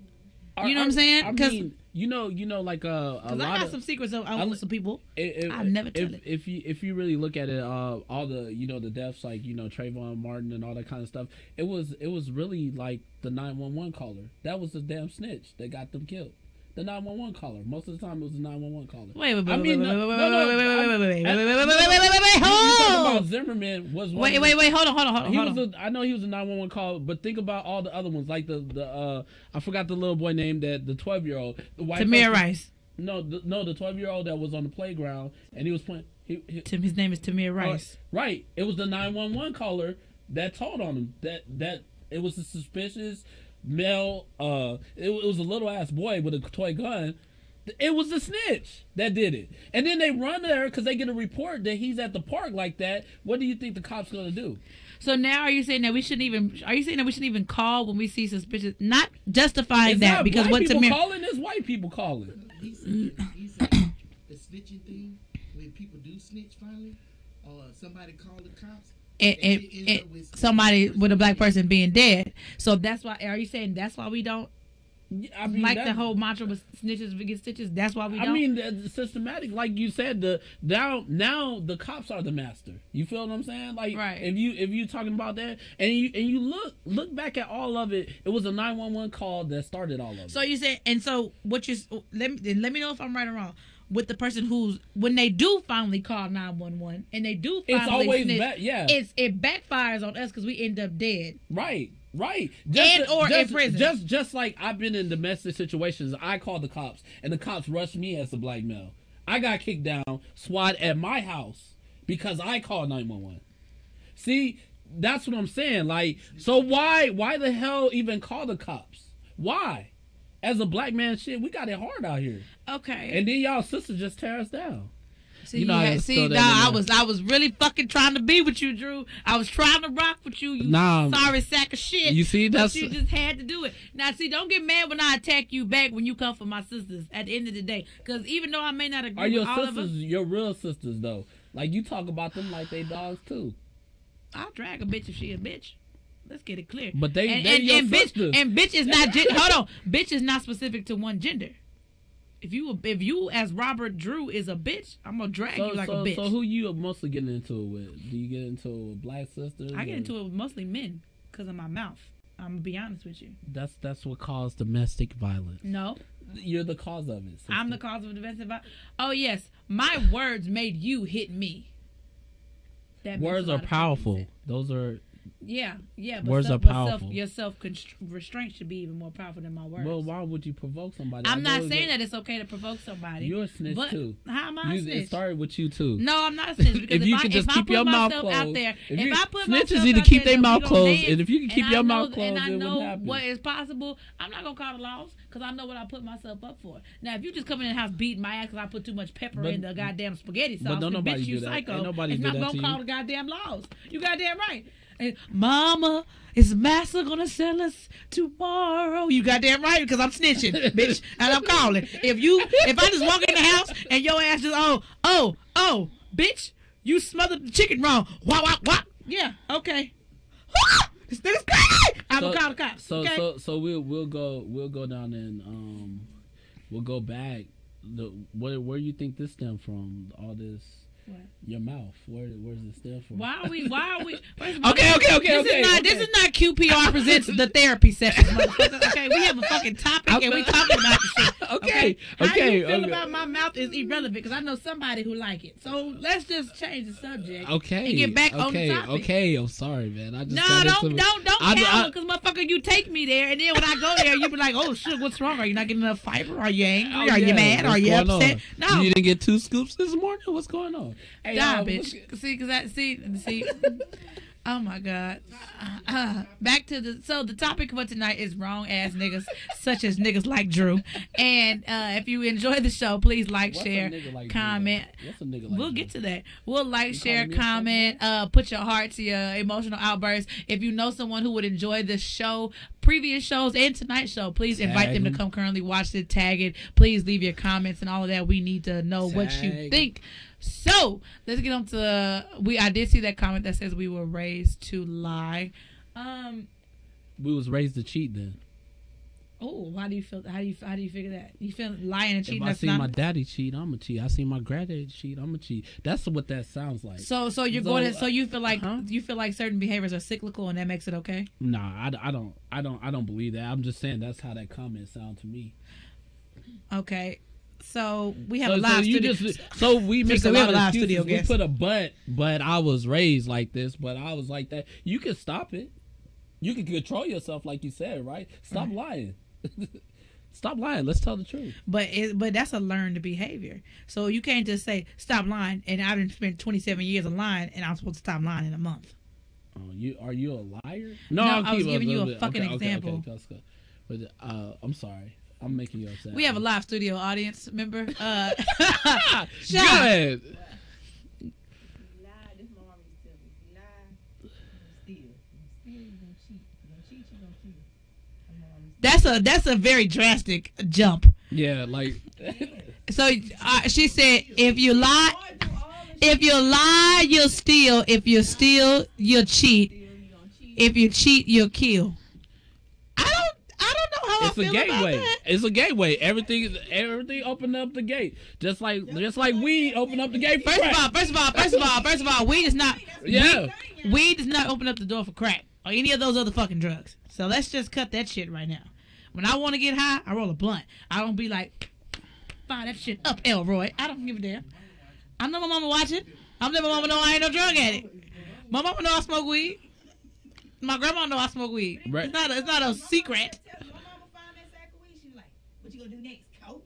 You know what I'm saying? Because you know, like a lot. I got some secrets with some people. I never tell it. If you really look at it, all the the deaths, like Trayvon Martin and all that kind of stuff, it was really like the 911 caller. That was the damn snitch that got them killed. The 911 caller. Most of the time, it was the 911 caller. Wait, hold on. Zimmerman was one. Wait, hold on. I know he was a 911 caller, but think about all the other ones, like the I forgot the little boy name, that the 12-year-old, Tamir Rice. No, the 12-year-old that was on the playground and he was playing. His name is Tamir Rice. Right. It was the 911 caller that told on him that it was a suspicious male. It was a little ass boy with a toy gun. It was the snitch that did it, and then they run there because they get a report that he's at the park like that. What do you think the cops gonna do? So now, are you saying that we shouldn't even call when we see suspicious? Not justifying it's that not because what Tamir calling is white people calling. He said the snitching thing, when people do snitch finally, or somebody call the cops. And somebody with a black person being dead. So that's why. Are you saying that's why we don't like the whole mantra with snitches get stitches? That's why we don't. I mean, the systematic, like you said. Now the cops are the master. You feel what I'm saying? Like, right. If you talking about that, and you look back at all of it, it was a 911 call that started all of it. So you said, and so what you let me know if I'm right or wrong. With the person who's, when they do finally call 911 and they do finally it's always snitch, it backfires on us because we end up dead. Right. In prison. Just like I've been in domestic situations, I called the cops and the cops rushed me as a black male. I got kicked down, SWAT at my house because I called 911. See, that's what I'm saying. Like, so why the hell even call the cops? Why? As a black man, shit, we got it hard out here. Okay. And then y'all sisters just tear us down. See, I was really fucking trying to be with you, Drew. I was trying to rock with you. Sorry sack of shit. You see, but you just had to do it. Now, see, don't get mad when I attack you back when you come for my sisters. At the end of the day, because even though I may not agree with all of us, are your sisters your real sisters though? Like, you talk about them like they dogs too. I'll drag a bitch if she a bitch. Let's get it clear. But they your sisters. Bitch is not hold on. Bitch is not specific to one gender. If you as Robert Drew is a bitch, I'm gonna drag you like a bitch. So who you mostly getting into it with? Do you get into it with black sisters? I get into it with mostly men because of my mouth. I'm gonna be honest with you. That's what caused domestic violence. No. You're the cause of it. Sister. I'm the cause of domestic violence. Oh yes, my words made you hit me. Words are powerful. Those are. Yeah. But words are powerful. Your self-restraint should be even more powerful than my words. Well, why would you provoke somebody? I'm not saying that it's okay to provoke somebody. You're a snitch too. How am I a snitch? It started with you too. No, I'm not a snitch. Because if you can just keep your mouth closed out there, snitches need to keep their mouth closed, and if you can keep your mouth closed, and I know happen. what is possible, I'm not gonna call the laws because I know what I put myself up for. Now, if you just come in the house beating my ass because I put too much pepper in the goddamn spaghetti sauce, but nobody bitch, you do that. psycho. Ain't nobody it's do not that gonna to call you. the goddamn laws. You goddamn right. And, Mama, is Massa gonna sell us tomorrow? You goddamn right, because I'm snitching, bitch, and I'm calling. If I just walk in the house and your ass just oh, bitch, you smothered the chicken wrong. Wah. Yeah, okay. This nigga's crazy. I'm gonna call the cops. So we'll go down and we'll go back. Where you think this stemmed from? All this What? Your mouth. Where's it stem from? Why are we? First of all, Okay. This is not QPR presents the therapy session, motherfucker. Okay, we have a fucking topic and we talking about the shit. Okay. How you feel about my mouth is irrelevant because I know somebody who like it. So let's just change the subject. Okay. And get back on the topic. Okay. I'm sorry, man. I just don't count because motherfucker, you take me there and then when I go there, you be like, oh shit, what's wrong? Are you not getting enough fiber? Are you angry? Are you mad? Are you upset? No. You didn't get 2 scoops this morning. What's going on? Hey, bitch. See. Oh my God. Back to the topic for tonight is wrong ass niggas, such as niggas like Drew. And if you enjoy the show, please share, comment. What's a nigga like We'll Drew? Get to that. We'll share, comment, put your heart to your emotional outbursts. If you know someone who would enjoy this show, previous shows, and tonight's show, please invite them to come currently watch it, tag it. Please leave your comments and all of that. We need to know what you think. So let's get on to I did see that comment that says we were raised to lie. We was raised to cheat then. Oh, how do you feel? How do you figure that? You feel lying and cheating? If I see my daddy cheat, I'ma cheat. I see my granddaddy cheat, I'ma cheat. That's what that sounds like. So you feel like you feel like certain behaviors are cyclical and that makes it okay? Nah, I don't believe that. I'm just saying that's how that comment sounds to me. Okay. So we have a live studio. So we make a lot of excuses. We guest. put a but I was raised like this, but I was like that. You can stop it. You can control yourself, like you said, right? Stop lying. Stop lying. Let's tell the truth. But that's a learned behavior. So you can't just say stop lying, and I didn't spend 27 years of lying, and I'm supposed to stop lying in a month. Oh, are you a liar? No, I was giving you a fucking example. Okay. But I'm sorry. I'm making you upset. We have a live studio audience member. Good. That's a very drastic jump. Yeah, like. So she said, if you lie, you'll steal. If you steal, you'll cheat. If you cheat, you'll kill. I don't know how it's a gateway. It's a gateway. Everything opened up the gate. Just like weed opened up the gate for crack. First of all, weed is not. Yeah. Weed does not open up the door for crack or any of those other fucking drugs. So let's just cut that shit right now. When I want to get high, I roll a blunt. I don't be like, fire that shit up, Elroy. I don't give a damn. I know my mama watching. I know my mama know I ain't no drug addict. My mama know I smoke weed. My grandma know I smoke weed. Right. It's not a secret. What you gonna do next, coke?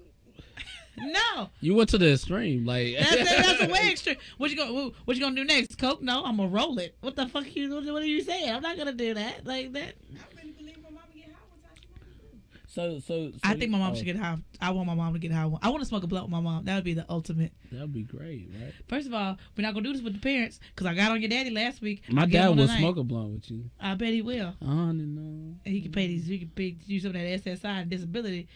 No. You went to the extreme, like that's a way extreme. What you gonna do next, coke? No, I'm gonna roll it. What the fuck what are you saying? I'm not gonna do that like that. I really believe my mama get high one time. So I think my mom should get high. I want my mom to get high. I want to smoke a blunt with my mom. That would be the ultimate. That would be great, right? First of all, we're not gonna do this with the parents because I got on your daddy last week. My dad will smoke a blunt with you. I bet he will. No. He can pay you some of that SSI and disability.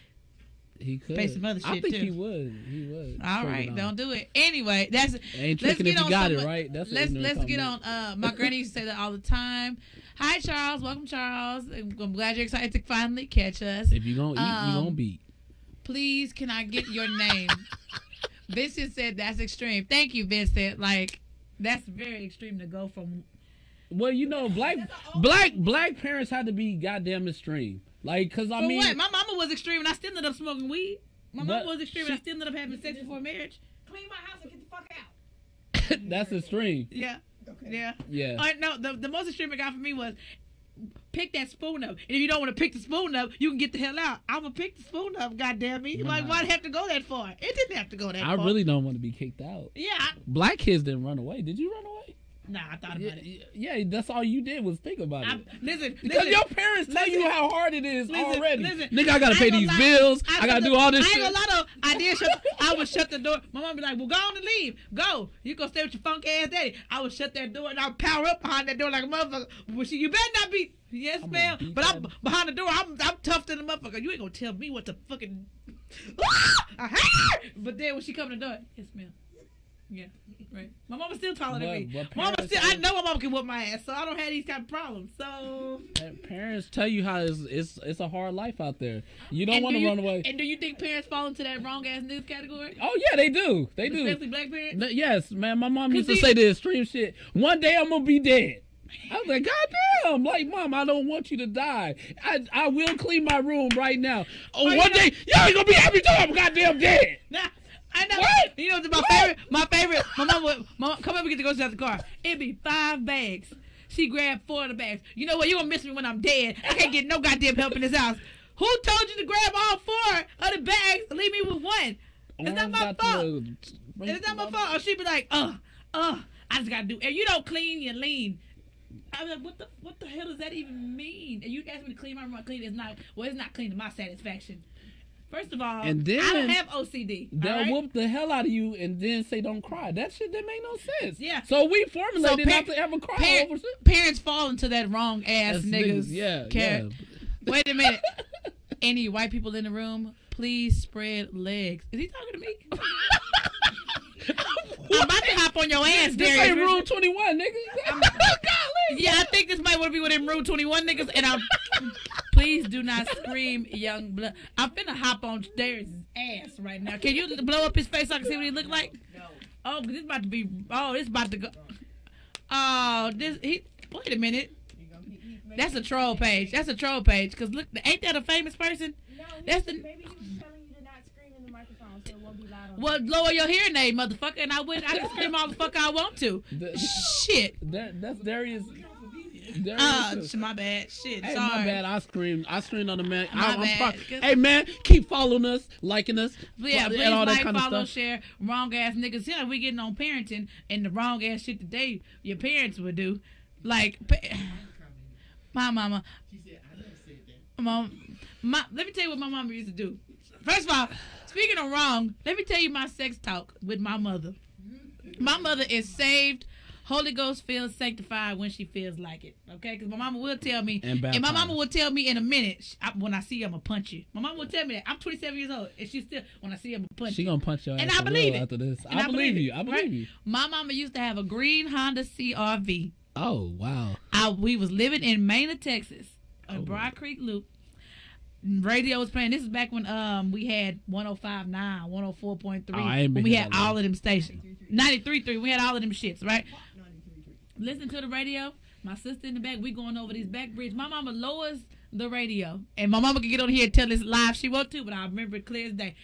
He could pay some other shit I think too. He would. All right, don't do it. Anyway, that's ain't tricking if you got it right. That's let's get on. My granny used to say that all the time. Hi, Charles. Welcome, Charles. I'm glad you're excited to finally catch us. If you're gonna eat, you're gonna beat. Please, can I get your name? Vincent said that's extreme. Thank you, Vincent. Like that's very extreme to go from. Well, black parents had to be goddamn extreme. Like, cause I mean, what? My mama was extreme, and I still ended up smoking weed. My mama was extreme, and I still ended up having sex before marriage. Clean my house and get the fuck out. That's extreme. Yeah. Okay. Yeah. No, the most extreme it got for me was pick that spoon up. And if you don't want to pick the spoon up, you can get the hell out. I'm gonna pick the spoon up. Goddamn me! Like, why'd it have to go that far? It didn't have to go that far. I really don't want to be kicked out. Yeah. Black kids didn't run away. Did you run away? Nah, I thought about it. Yeah, that's all you did was think about it. Listen, because your parents tell you how hard it is already. Listen, nigga, I gotta pay these bills. I gotta do all this shit. I ain't gonna lie though. I would shut the door. My mom be like, well, go on and leave. Go. You gonna stay with your funk ass daddy. I would shut that door and I would power up behind that door like a motherfucker. Well, you better not be. Yes, ma'am. But I'm behind the door. I'm tough than a motherfucker. You ain't gonna tell me what to fucking. But then when she come to the door, yes, ma'am. Yeah, right. My mama's still taller than me. But Mama parents still, I know my mama can whoop my ass, so I don't have these kind of problems. So parents tell you how it's a hard life out there. You don't And want do to you- run away. And do you think parents fall into that wrong ass news category? Oh yeah, they do. They do. Especially black parents. Yes, man. My mom used to 'Cause say the extreme shit. One day I'm gonna be dead. I was like, God damn! Like, Mom, I don't want you to die. I will clean my room right now. Oh, you one know- day y'all ain't gonna be happy till I'm goddamn dead. Nah, I know. What? You know what's my favorite? My mom would come up and get the groceries out the car. It'd be 5 bags. She grabbed 4 of the bags. You know what? You're gonna miss me when I'm dead. I can't get no goddamn help in this house. Who told you to grab all 4 of the bags and leave me with 1? It's not my fault. It's not my fault. Or she'd be like, I just gotta do. And you don't clean, you lean. I'm like, what the hell does that even mean? And you ask me to clean my room, clean. It's not clean to my satisfaction. First of all, And then I don't have OCD. They'll all right? whoop the hell out of you and then say don't cry. That shit that make no sense. Yeah. So we formulated So not to ever cry over shit. Parents fall into that wrong ass That's niggas. Yeah. cat. Wait a minute. Any white people in the room, please spread legs. Is he talking to me? I'm about to hop on your ass, This Darius. ain't Rule 21, nigga. Yeah, I think this might want to be one of them Rule 21 niggas. And please do not scream, young blood. I'm finna hop on Darius' ass right now. Can you blow up his face so I can see what he look like? No. Oh, this about to be. Oh, this about to go. Oh, this. Wait a minute. You gonna keep making That's a troll page. That's a troll page. Cause look, ain't that a famous person? No, That's maybe he was telling you to not scream in the microphone so it won't be loud on Well, lower your hearing aid, motherfucker, and I can scream all the fuck I want to. Shit. That's Darius. My bad. Shit. Hey, Sorry. my bad. I screamed on the man. My bad. Hey, man, keep following us, liking us, But yeah, please and all that like, kind of follow, stuff. share. Wrong ass niggas. You know, we getting on parenting and the wrong ass shit that your parents would do. Like, my mama. She said, I never said that. Let me tell you what my mama used to do. First of all, speaking of wrong, let me tell you my sex talk with my mother. My mother is saved, Holy Ghost filled, sanctified when she feels like it. Okay? Because my mama will tell me, and my mama will tell me in a minute, when I see you, I'm going to punch you. My mama will tell me that. I'm 27 years old, and she still, when I see you, I'm going to punch you. She going to punch your ass. And I believe it. After this. And I believe you. I right? believe you. My mama used to have a green Honda CRV. Oh, wow. We was living in Mena, Texas, on Broad Creek Loop. Radio was playing. This is back when we had 105.9, 104.3. When we had all of them stations. 93.3. We had all of them shits, right? Listen to the radio. My sister in the back. We going over these back bridges. My mama lowers the radio, and my mama can get on here and tell this live she want to, but I remember it clear as day.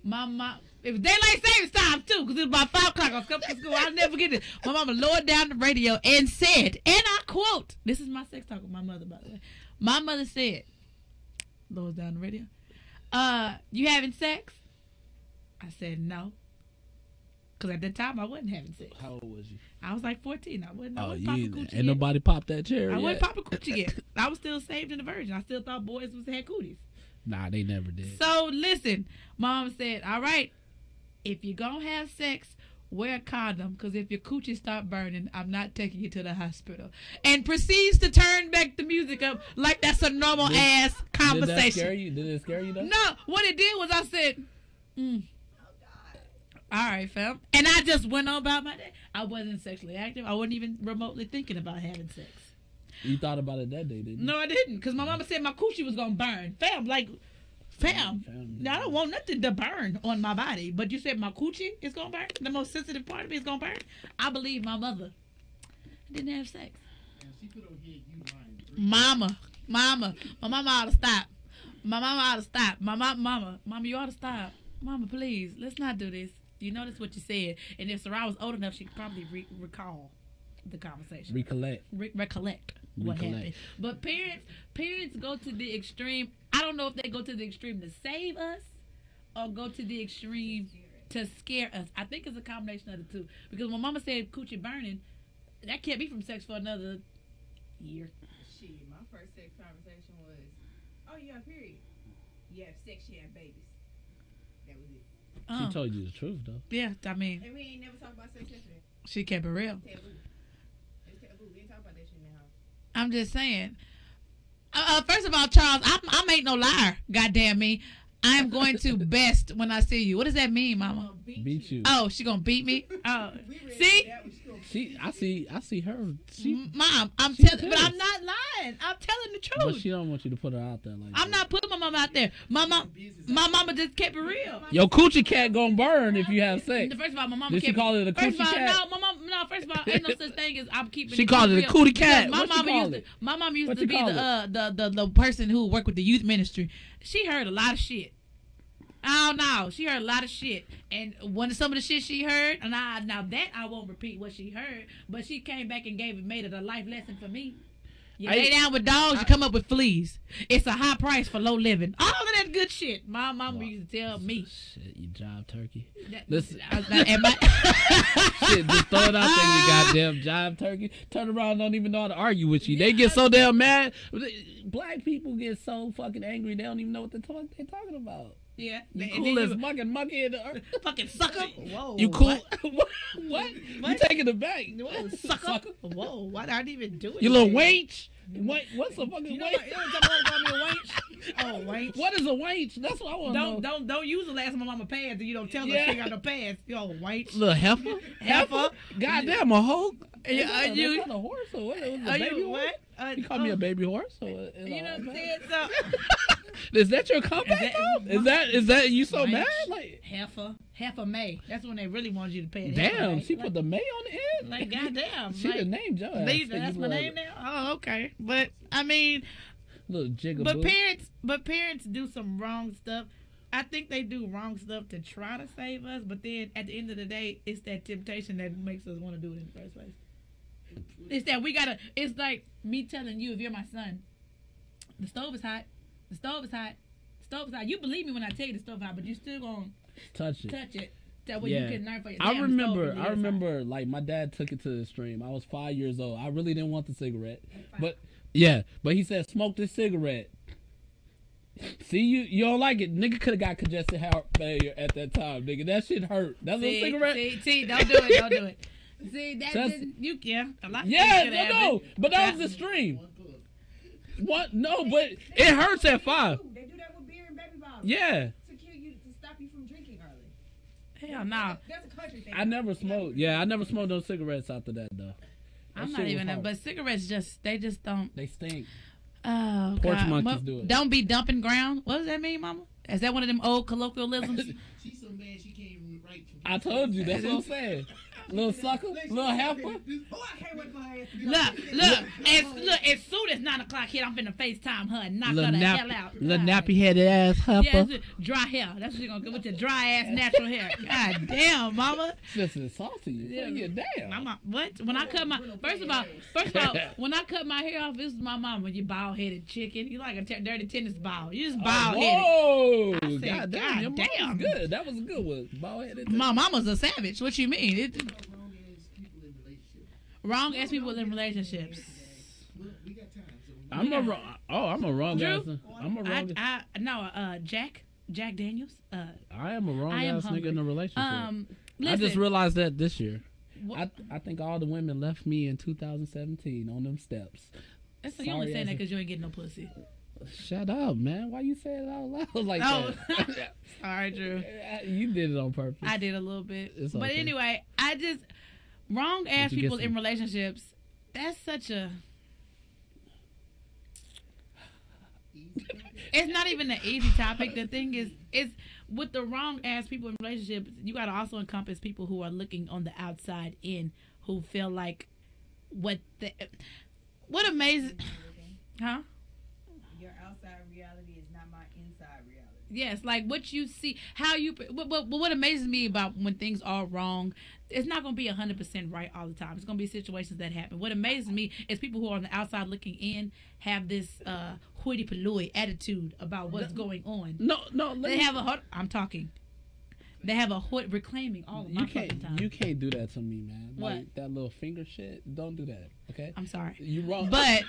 Mama, it was daylight savings time too, because it was about 5 o'clock. I was coming to school. I'll never forget it. My mama lowered down the radio and said, and I quote, this is my sex talk with my mother, by the way. My mother said, lowers down the radio, you having sex? I said no. Because at that time, I wasn't having sex. How old was you? I was like 14. I wasn't popping coochie ain't yet. nobody popped that cherry I yet. wasn't popping coochie yet. I was still saved and a virgin. I still thought boys had cooties. Nah, they never did. So, listen. Mom said, all right, if you're going to have sex, wear a condom, because if your coochie start burning, I'm not taking you to the hospital. And proceeds to turn back the music up like that's a normal ass conversation. Did that scare you? Did it scare you though? No, what it did was I said, all right, fam. And I just went on about my day. I wasn't sexually active. I wasn't even remotely thinking about having sex. You thought about it that day, didn't you? No, I didn't, because my mama said my coochie was going to burn. Fam, I don't want nothing to burn on my body. But you said my coochie is going to burn? The most sensitive part of me is going to burn? I believe my mother didn't have sex. And she put on here, you lying. Mama. My mama ought to stop. My mama ought to stop. Mama, you ought to stop. Mama, please, let's not do this. You notice what you said. And if Sarah was old enough, she could probably recall the conversation. Recollect what happened. But parents go to the extreme. I don't know if they go to the extreme to save us or go to the extreme to scare us. I think it's a combination of the two. Because when mama said coochie burning, that can't be from sex for another year. Shit, my first sex conversation was, oh, you have period. You have sex, you have babies. That was it. She told you the truth, though. Yeah, I mean. And we ain't never talked about sex yesterday. She kept it real. Taboo. It's taboo. We ain't talk about that shit in the house. I'm just saying. First of all, Charles, I ain't no liar. Goddamn me. I'm going to best when I see you. What does that mean, Mama? Beat you. Oh, she gonna beat me? Oh, see? I see her. Mom, I'm She telling, but pissed. I'm not lying. I'm telling the But truth. she don't want you to put her out there like I'm that. not putting my mama out there. My mama just kept it real. Your coochie cat gonna burn if you have sex. First of all, my mama Did she kept call it a First of coochie all, cat? no, first of all, ain't no such thing as I'm keeping She it called it a real. cootie cat. Because What she call it? My mom used What to you be call the person who worked with the youth ministry. She heard a lot of shit. I don't know. She heard a lot of shit, and some of the shit she heard, and now that I won't repeat what she heard, but she came back and made it a life lesson for me. You lay down with dogs, you come up with fleas. It's a high price for low living. All of that good shit. My mama used to tell me. Shit, you jive turkey. That- Listen. Am I? Shit, just throw it out there, you goddamn jive turkey. Turn around and don't even know how to argue with you. They get so damn mad. Black people get so fucking angry, they don't even know what they're talking about. Yeah. You cool as fucking monkey in the earth. Fucking sucker. Whoa. You cool? What? What? You taking it back? Whoa, sucker. Whoa. Why did I even do it? You little wench? What's a fucking You know wench? what? You know what call me a wench? Oh, wench. What is a wench? That's what I want to know. Don't use the last of my mama pads and you don't tell her Yeah. she got no pads. Yo, wench. Little heifer? Heifer? Goddamn, a hoe? You- That's you- not a horse or what? It was a Are baby you horse? what? You call me a baby horse? Or You know what I'm saying? So, Is that your comeback? Is that you so Wench. mad? Like, heifer May. That's when they really want you to pay it. damn, she put the May on the end. Like, goddamn. She like, done named your ass. that's my name now? Oh, okay. But, I mean, Little jigaboo. but parents do some wrong stuff. I think they do wrong stuff to try to save us, but then at the end of the day, it's that temptation that makes us want to do it in the first place. It's that it's like me telling you, if you're my son, the stove is hot, the stove is hot, the stove is hot. You believe me when I tell you the stove is hot, but you still gonna touch it. That way you can learn for yourself. I remember, like my dad took it to the extreme. I was 5 years old. I really didn't want the cigarette, but he said, smoke this cigarette. See, you don't like it. Nigga could have got congestive heart failure at that time, nigga. That shit hurt. That's a cigarette. See, don't do it. See, a lot of Yeah, but that was extreme. What? No, but it hurts at 5. They do that with beer and baby bottles. Yeah. To kill you, to stop you from drinking early. Hell no. That's a country thing. I never smoked. Yeah, I never smoked no cigarettes after that though. I'm not even that, but cigarettes they just don't. They stink. Oh, Porch God. monkeys do it. Don't be dumping ground. What does that mean, Mama? Is that one of them old colloquialisms? She's so mad she can't even write. I told you. That's what I'm saying. Little sucker, little heifer. Oh, I can't wait for her ass to be Look. As soon as 9 o'clock hit, I'm finna FaceTime her and knock her the hell out. Little nappy headed ass heifer. Yeah, dry hair. That's what you're gonna get with your dry ass natural hair. God damn, Mama. Just insulting you. Yeah. Yeah, damn. Mama, what? When I cut my first of all, when I cut my hair off, this is my mama. You bald headed chicken. You like a dirty tennis ball. You just bald headed. Whoa! I said, God God damn, your mom damn. was good. That was a good one. Bald headed. My mama's a savage. What you mean? Wrong as people in relationships. Wrong ass people in relationships. Well, we got time. So I'm a wrong. Oh, I'm a wrong Drew? ass. I'm a wrong. Jack Daniels. I am a wrong I am ass hungry. nigga in a relationship. Listen, I just realized that this year. What- I think all the women left me in 2017 on them steps. That's you only saying that because you ain't getting no pussy. Shut up, man. Why you say it out loud like that? Sorry, Drew. You did it on purpose. I did a little bit. It's But okay. anyway, wrong ass you get people some? in relationships. That's such a. It's not even an easy topic. The thing is with the wrong ass people in relationships, you got to also encompass people who are looking on the outside in, who feel like what amazes, huh? Your outside reality is not my inside reality. Yes, like what you see, how you. But what amazes me about when things are wrong, it's not going to be 100% right all the time. It's going to be situations that happen. What amazes me is people who are on the outside looking in have this hoity-polloi attitude about what's going on. No. They have I'm talking. They have a reclaiming all of my fucking time. You can't do that to me, man. What? Like that little finger shit. Don't do that. Okay. I'm sorry. You wrong. But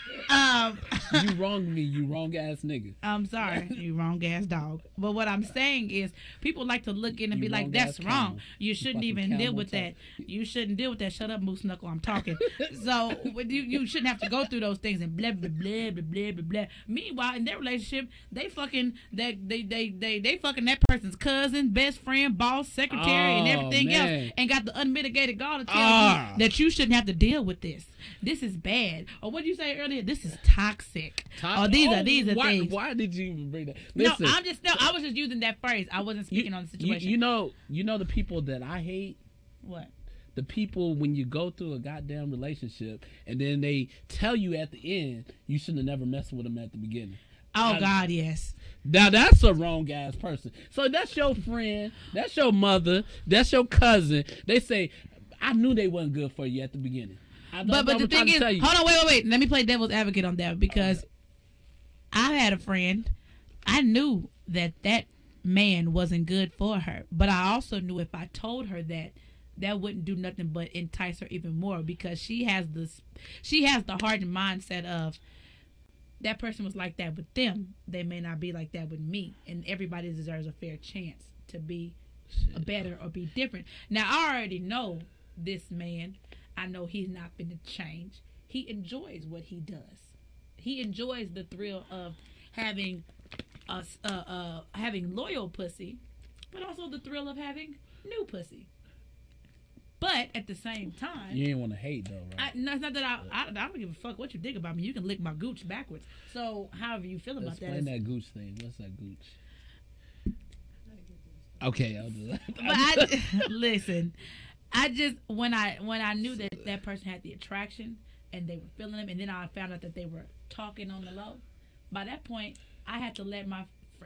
You wronged me. You wrong ass nigga. I'm sorry, you wrong ass dog. But what I'm saying is, people like to look in and be like, "That's wrong. You shouldn't even deal with that. You shouldn't deal with that. Shut up, Moose Knuckle. I'm talking." So you shouldn't have to go through those things and blah blah blah blah blah blah blah. Meanwhile, in their relationship, they fucking they fucking that person's cousin, best friend, boss, secretary, and everything else, and got the unmitigated gall to tell you that you shouldn't have to deal with this. This is bad. Or what did you say earlier? This is toxic. Or these are things. Why did you even bring that? Listen, I was just using that phrase. I wasn't speaking on the situation. You know the people that I hate? What? The people when you go through a goddamn relationship and then they tell you at the end you shouldn't have never messed with them at the beginning. Oh, God, yes. Now that's a wrong ass person. So that's your friend, that's your mother, that's your cousin. They say, I knew they wasn't good for you at the beginning. But the thing is, hold on, wait. Let me play devil's advocate on that, because I had a friend. I knew that man wasn't good for her, but I also knew if I told her that wouldn't do nothing but entice her even more, because she has the hardened mindset of, that person was like that with them, they may not be like that with me, and everybody deserves a fair chance to be better or be different. Now, I already know this man. I know he's not going to change. He enjoys what he does. He enjoys the thrill of having having loyal pussy, but also the thrill of having new pussy. But at the same time, you ain't want to hate though, right? No, it's not that I don't give a fuck what you think about me. You can lick my gooch backwards. So however you feel about that. Explain that gooch thing. What's that gooch? Okay, I'll do that. But listen. I just when I knew that person had the attraction and they were feeling him, and then I found out that they were talking on the low. By that point, I had to let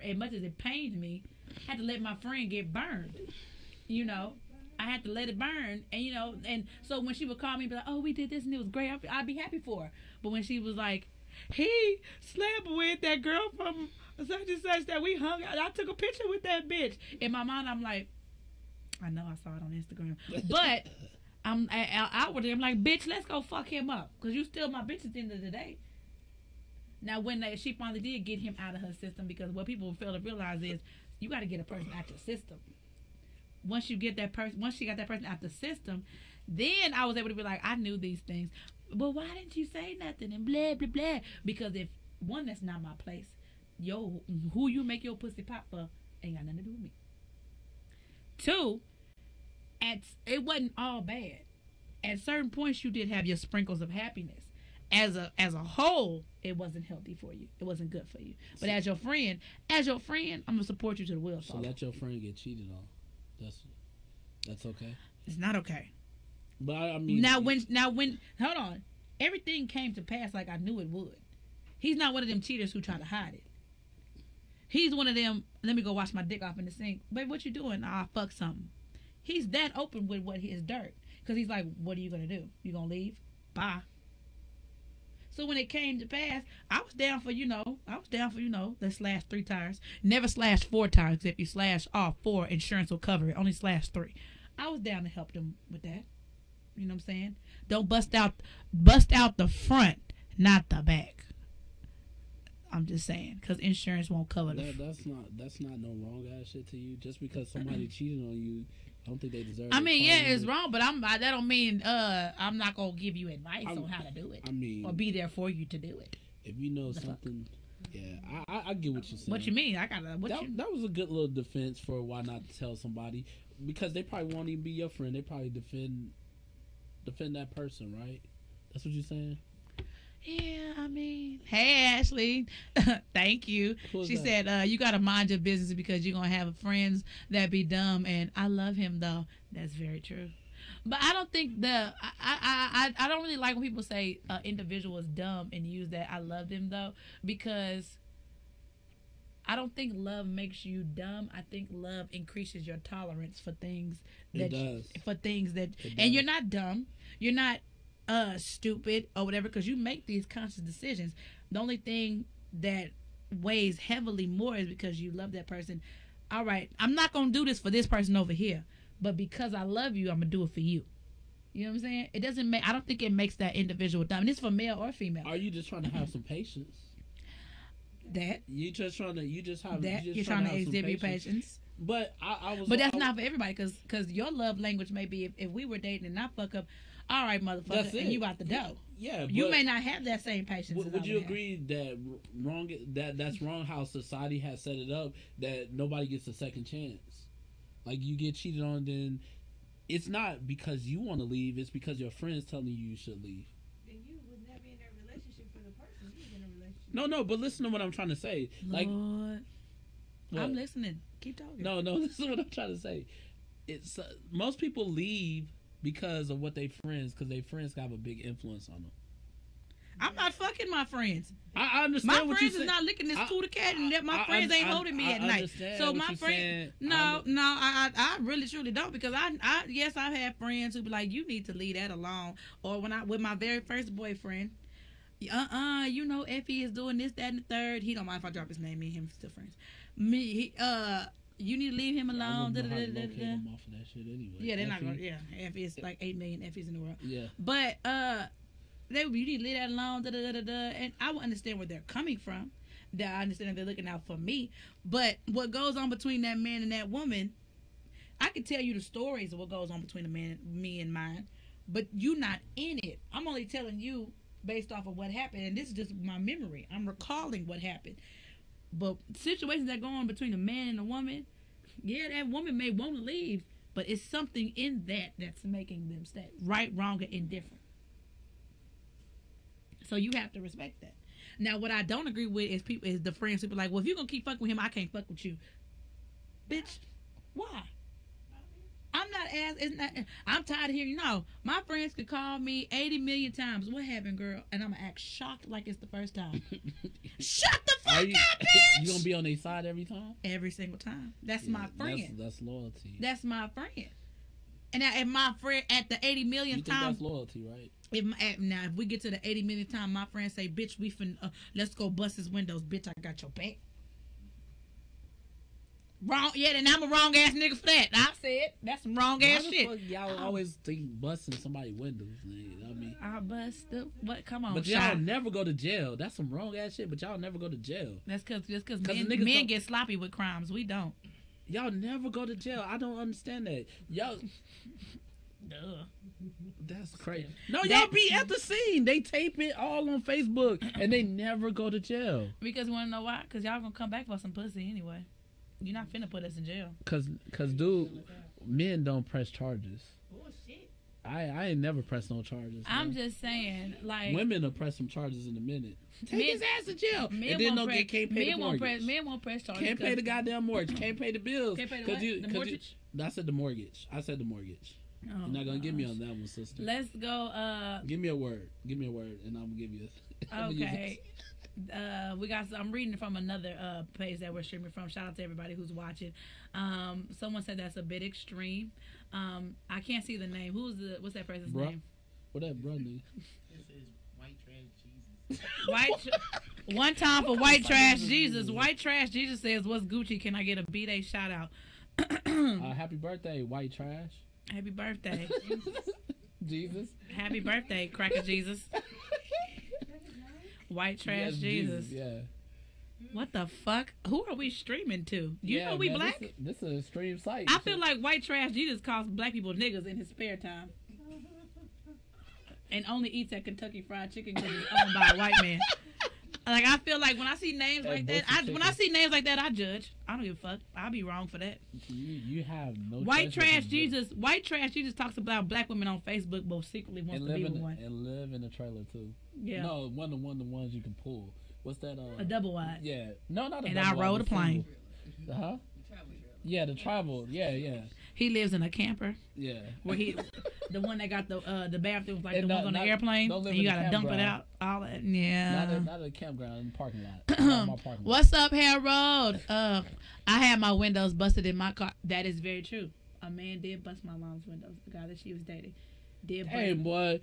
as much as it pained me, I had to let my friend get burned. You know, I had to let it burn, and and so when she would call me and be like, "Oh, we did this and it was great," I'd be happy for her. But when she was like, "He slept with that girl from such and such that we hung out, I took a picture with that bitch," in my mind, I'm like, I know I saw it on Instagram, but outwardly I'm like, bitch, let's go fuck him up, because you still my bitch at the end of the day. Now, when she finally did get him out of her system, because what people fail to realize is you got to get a person out your system. Once she got that person out the system, then I was able to be like, I knew these things, but why didn't you say nothing and blah blah blah? Because if one, that's not my place. Who you make your pussy pop for ain't got nothing to do with me. Two, it wasn't all bad. At certain points, you did have your sprinkles of happiness. As a whole, it wasn't healthy for you. It wasn't good for you. But as your friend, I'm gonna support you to the wheels fall. So let your friend get cheated on. That's okay. It's not okay. But I mean, now when hold on, everything came to pass like I knew it would. He's not one of them cheaters who try to hide it. He's one of them, let me go wash my dick off in the sink. Babe, what you doing? Fuck something. He's that open with what his dirt. Because he's like, what are you going to do? You going to leave? Bye. So when it came to pass, I was down for, let's slash 3 tires. Never slash 4 tires. If you slash all 4, insurance will cover it. Only slash 3. I was down to help them with that. You know what I'm saying? Don't bust out the front, not the back. I'm just saying, because insurance won't cover that. That's not no wrong ass shit to you. Just because somebody cheated on you, I don't think they deserve. I mean, yeah, it's wrong, but that don't mean I'm not gonna give you advice on how to do it. I mean, or be there for you to do it. If you know something, yeah, I get what you're saying. What you mean? That was a good little defense for why not to tell somebody, because they probably won't even be your friend. They probably defend that person, right? That's what you're saying. Yeah, I mean, hey, Ashley, thank you. She said, you got to mind your business because you're going to have friends that be dumb, and I love him, though. That's very true. But I don't think I don't really like when people say individual is dumb and use that I love them, though, because I don't think love makes you dumb. I think love increases your tolerance for things. It does. And you're not dumb. You're not stupid or whatever, because you make these conscious decisions. The only thing that weighs heavily more is because you love that person. All right, I'm not gonna do this for this person over here, but because I love you, I'm gonna do it for you. You know what I'm saying? It doesn't make. I don't think it makes that individual dumb. And it's for male or female. Are you just trying to have some patience? That you're trying to exhibit patience. But I was. But that's not for everybody, because your love language may be if we were dating and I fuck up, all right, motherfucker, and you out the door. Yeah, you may not have that same patience. Would you agree that's wrong? How society has set it up that nobody gets a second chance. Like you get cheated on, then it's not because you want to leave. It's because your friends telling you should leave. Then you was never in a relationship for the person. You was in a relationship. No, but listen to what I'm trying to say. Like, Lord, I'm listening. Keep talking. No, listen to what I'm trying to say. It's most people leave because of what they friends, because their friends have a big influence on them. I'm not fucking my friends. I understand. My friends is not licking this cootie cat, and that my friends ain't holding me at night. So my friend, I really truly don't, because I've had friends who be like, you need to leave that alone. Or when with my very first boyfriend, you know, Effie is doing this, that, and the third. He don't mind if I drop his name. Me and him still friends. You need to leave him alone. Them off of that shit anyway. Yeah, they're not gonna. Yeah, Effie is like 8 million Effies in the world. Yeah, but you need to leave that alone. And I will understand where they're coming from. That I understand that they're looking out for me. But what goes on between that man and that woman, I can tell you the stories of what goes on between the man, me and mine. But you not in it. I'm only telling you based off of what happened, and this is just my memory. I'm recalling what happened. But situations that go on between a man and a woman, yeah, that woman may want to leave, but it's something in that that's making them stay. Right, wrong, or indifferent. So you have to respect that. Now, what I don't agree with is the friends who be like, well, if you're going to keep fucking with him, I can't fuck with you. Bitch, why? I'm tired of hearing, no, my friends could call me 80 million times. What happened, girl? And I'm going to act shocked like it's the first time. Shut the fuck up, bitch! You going to be on their side every time? Every single time. That's my friend. That's loyalty. That's my friend. And if my friend at the 80 millionth time, that's loyalty, right? If we get to the 80 millionth time, my friend say, "Bitch, let's go bust his windows, bitch. I got your back." Wrong, yeah. Then I'm a wrong ass nigga for that. I said that's some wrong ass shit. Fuck y'all always think busting somebody's windows. I mean, I bust the what? Come on, but y'all never go to jail. That's some wrong ass shit. But y'all never go to jail. That's because men get sloppy with crimes. We don't. Y'all never go to jail. I don't understand that. Y'all. Duh. That's crazy. No, y'all be at the scene. They tape it all on Facebook, and they never go to jail. Because you want to know why? Because y'all gonna come back for some pussy anyway. You're not finna put us in jail. Cause dude, men don't press charges. Bullshit. I ain't never pressed no charges. I'm just saying, like, women will press some charges in a minute. Take men, his ass to jail, and then can't pay the mortgage. Men won't press charges. Can't pay the goddamn mortgage. Can't pay the bills. Can't pay the mortgage. I said the mortgage. Oh, you're not gonna give me on that one, sister. Let's go. Give me a word, and I'm gonna give you. Okay. I'm reading from another page that we're streaming from. Shout out to everybody who's watching. Someone said that's a bit extreme. I can't see the name. What's that person's name? What that bro name? This is White Trash Jesus. One time for White Trash Jesus. White Trash Jesus says, "What's Gucci? Can I get a B-Day shout out?" Happy birthday, White Trash. Happy birthday, Jesus. Happy birthday, Cracker Jesus. White Trash Jesus. Yeah. What the fuck? Who are we streaming to? You know we black? This is a stream site. I feel like White Trash Jesus calls black people niggas in his spare time. And only eats at Kentucky Fried Chicken because it's owned by a white man. Like, I feel like when I see names like that, I judge. I don't give a fuck. I'll be wrong for that. You have no. White Trash Jesus talks about black women on Facebook, but secretly wants to be with one. And live in a trailer too. Yeah. No, one of the ones you can pull. What's that? A double wide. Yeah. No, not a and double wide. And I rode a plane. Huh? Yeah, the travel. Yeah. He lives in a camper. Yeah. Where the one that got the bathrooms like and the ones on the airplane. And you gotta dump it out. All that. Yeah. Not a campground, in the parking lot. My parking What's up, Harold? I had my windows busted in my car. That is very true. A man did bust my mom's windows. The guy that she was dating did bust. Hey, boy.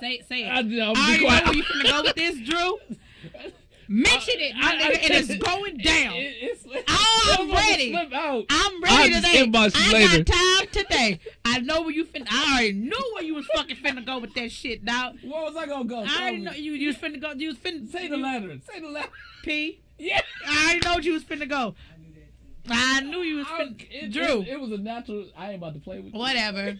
Say it. I know where you finna go with this, Drew. Mention it, my nigga, and it's going down. I'm ready. I'm ready today. I got time today. I I know where you finna. I already knew where you was fucking finna go with that shit, dog. Where was I gonna go? I already know you was finna go. You was finna Say the letter. Say the letter. P. Yeah. I already know what you was finna go. I knew you was finna. Drew. It was a natural. I ain't about to play with you. Whatever.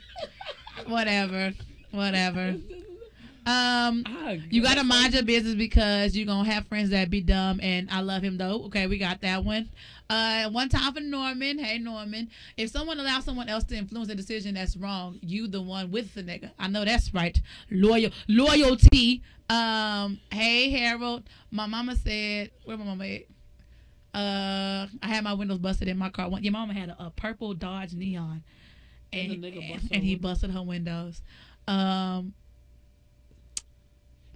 You gotta mind your business because you're gonna have friends that be dumb, and I love him though. Okay, we got that one. One time for Norman. Hey Norman, if someone allows someone else to influence a decision that's wrong, you the one with the nigga. I know that's right. Loyalty. Hey Harold, my mama said, where my mama at? I had my windows busted in my car. Your mama had a purple Dodge Neon, and he busted her windows.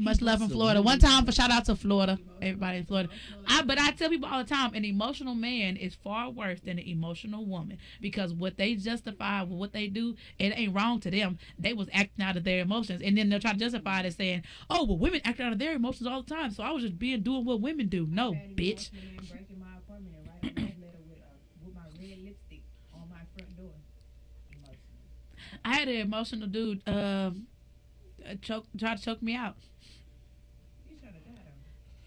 Much love from Florida. One time for shout out to Florida, everybody in Florida. But I tell people all the time, an emotional man is far worse than an emotional woman because what they justify with what they do, it ain't wrong to them. They was acting out of their emotions, and then they'll try to justify it as saying, "Oh, well, women act out of their emotions all the time, so I was just doing what women do." No, bitch. Breaking my apartment and writing a letter with my red lipstick on my front door. Emotional. I had an emotional dude try to choke me out.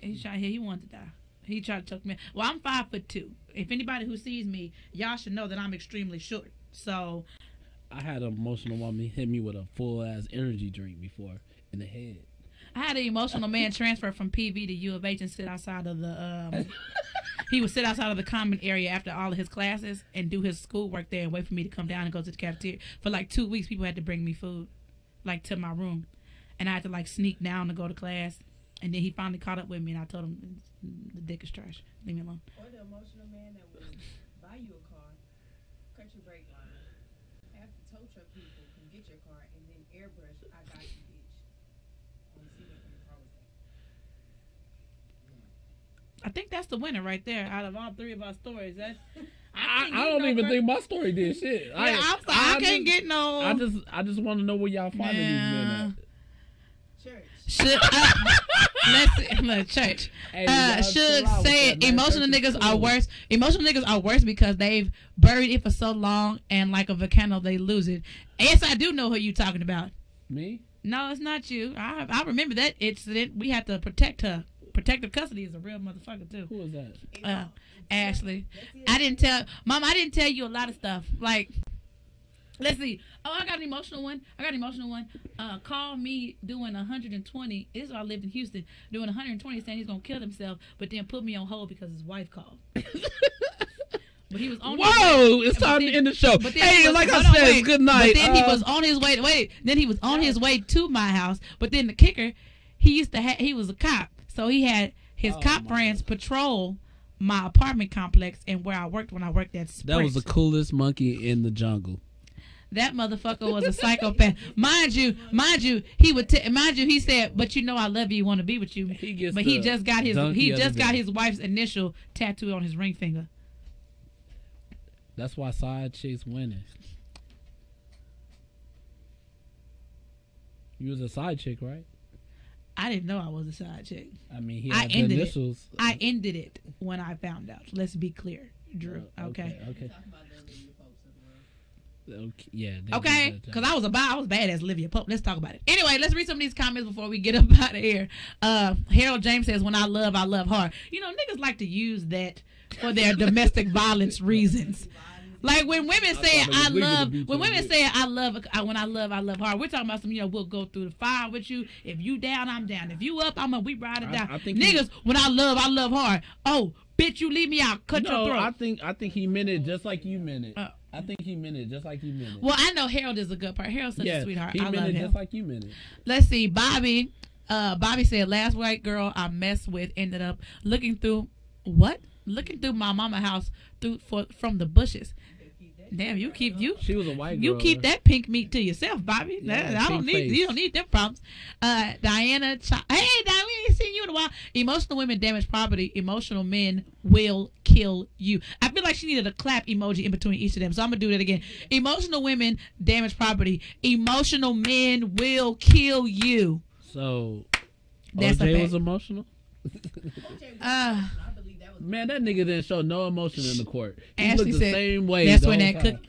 He wanted to die. He tried to choke me. Well, I'm 5'2". If anybody who sees me, y'all should know that I'm extremely short. So, I had an emotional woman hit me with a full ass energy drink before in the head. I had an emotional man transfer from PV to U of H and sit outside of the. He would sit outside of the common area after all of his classes and do his schoolwork there and wait for me to come down and go to the cafeteria. For like 2 weeks, people had to bring me food, like to my room, and I had to like sneak down to go to class. And then he finally caught up with me, and I told him, the dick is trash. Leave me alone. Or the emotional man that will buy you a car, cut your brake line, have the tow truck people come get your car, and then airbrush, I got you, bitch. On the ceiling when your car was there. I think that's the winner right there out of all three of our stories. I don't even think my story did shit. Yeah, I can't get no. I just want to know where y'all finding these men at. Church. Let's church. Hey, Should say emotional niggas are worse. Emotional niggas are worse because they've buried it for so long, and like a volcano, they lose it. Yes, I do know who you talking about. Me? No, it's not you. I remember that incident. We had to protect her. Protective custody is a real motherfucker too. Who was that? Ashley. I didn't tell you a lot of stuff. Like, let's see. Oh, I got an emotional one. Call me doing 120. This is why I lived in Houston. Doing 120, saying he's gonna kill himself, but then put me on hold because his wife called. But he was on. Whoa! It's time to end the show. Hey, like I said, good night. But then he was on his way. Then he was on his way to my house. But then the kicker, he was a cop, so he had his cop friends patrol my apartment complex and where I worked when I worked at Sprint. That was the coolest monkey in the jungle. That motherfucker was a psychopath. Mind you, he said, "But you know I love you, you want to be with you." He just got his wife's initial tattooed on his ring finger. That's why side chicks winning. You was a side chick, right? I didn't know I was a side chick. I mean, he had the initials. I ended it when I found out. Let's be clear, Drew. Okay. Yeah. Okay, because I was bad as Olivia Pope. Let's talk about it. Anyway, let's read some of these comments before we get up out of here. Harold James says, "When I love hard." You know, niggas like to use that for their domestic violence reasons. Like when women say I love hard, we're talking about some, we'll go through the fire with you. If you down, I'm down. If you up, we ride it down. Niggas, when I love hard. Oh, bitch, you leave me out, cut your throat. I think he meant it just like you meant it. I think he meant it just like you meant it. Well, I know Harold is a good part. Harold's such a sweetheart. He meant it just like you meant it. Let's see, Bobby. Bobby said, last white girl I messed with ended up looking through my mama house from the bushes. Damn, she was a white girl. You keep that pink meat to yourself, Bobby. Yeah, you don't need them problems. Diana, hey, Diana, we ain't seen you in a while. Emotional women damage property. Emotional men will kill you. I feel like she needed a clap emoji in between each of them, so I'm gonna do that again. Emotional women damage property. Emotional men will kill you. So, that's OJ was emotional. Man, that nigga didn't show no emotion in the court. He Ashley looked the same way. That's when that cook.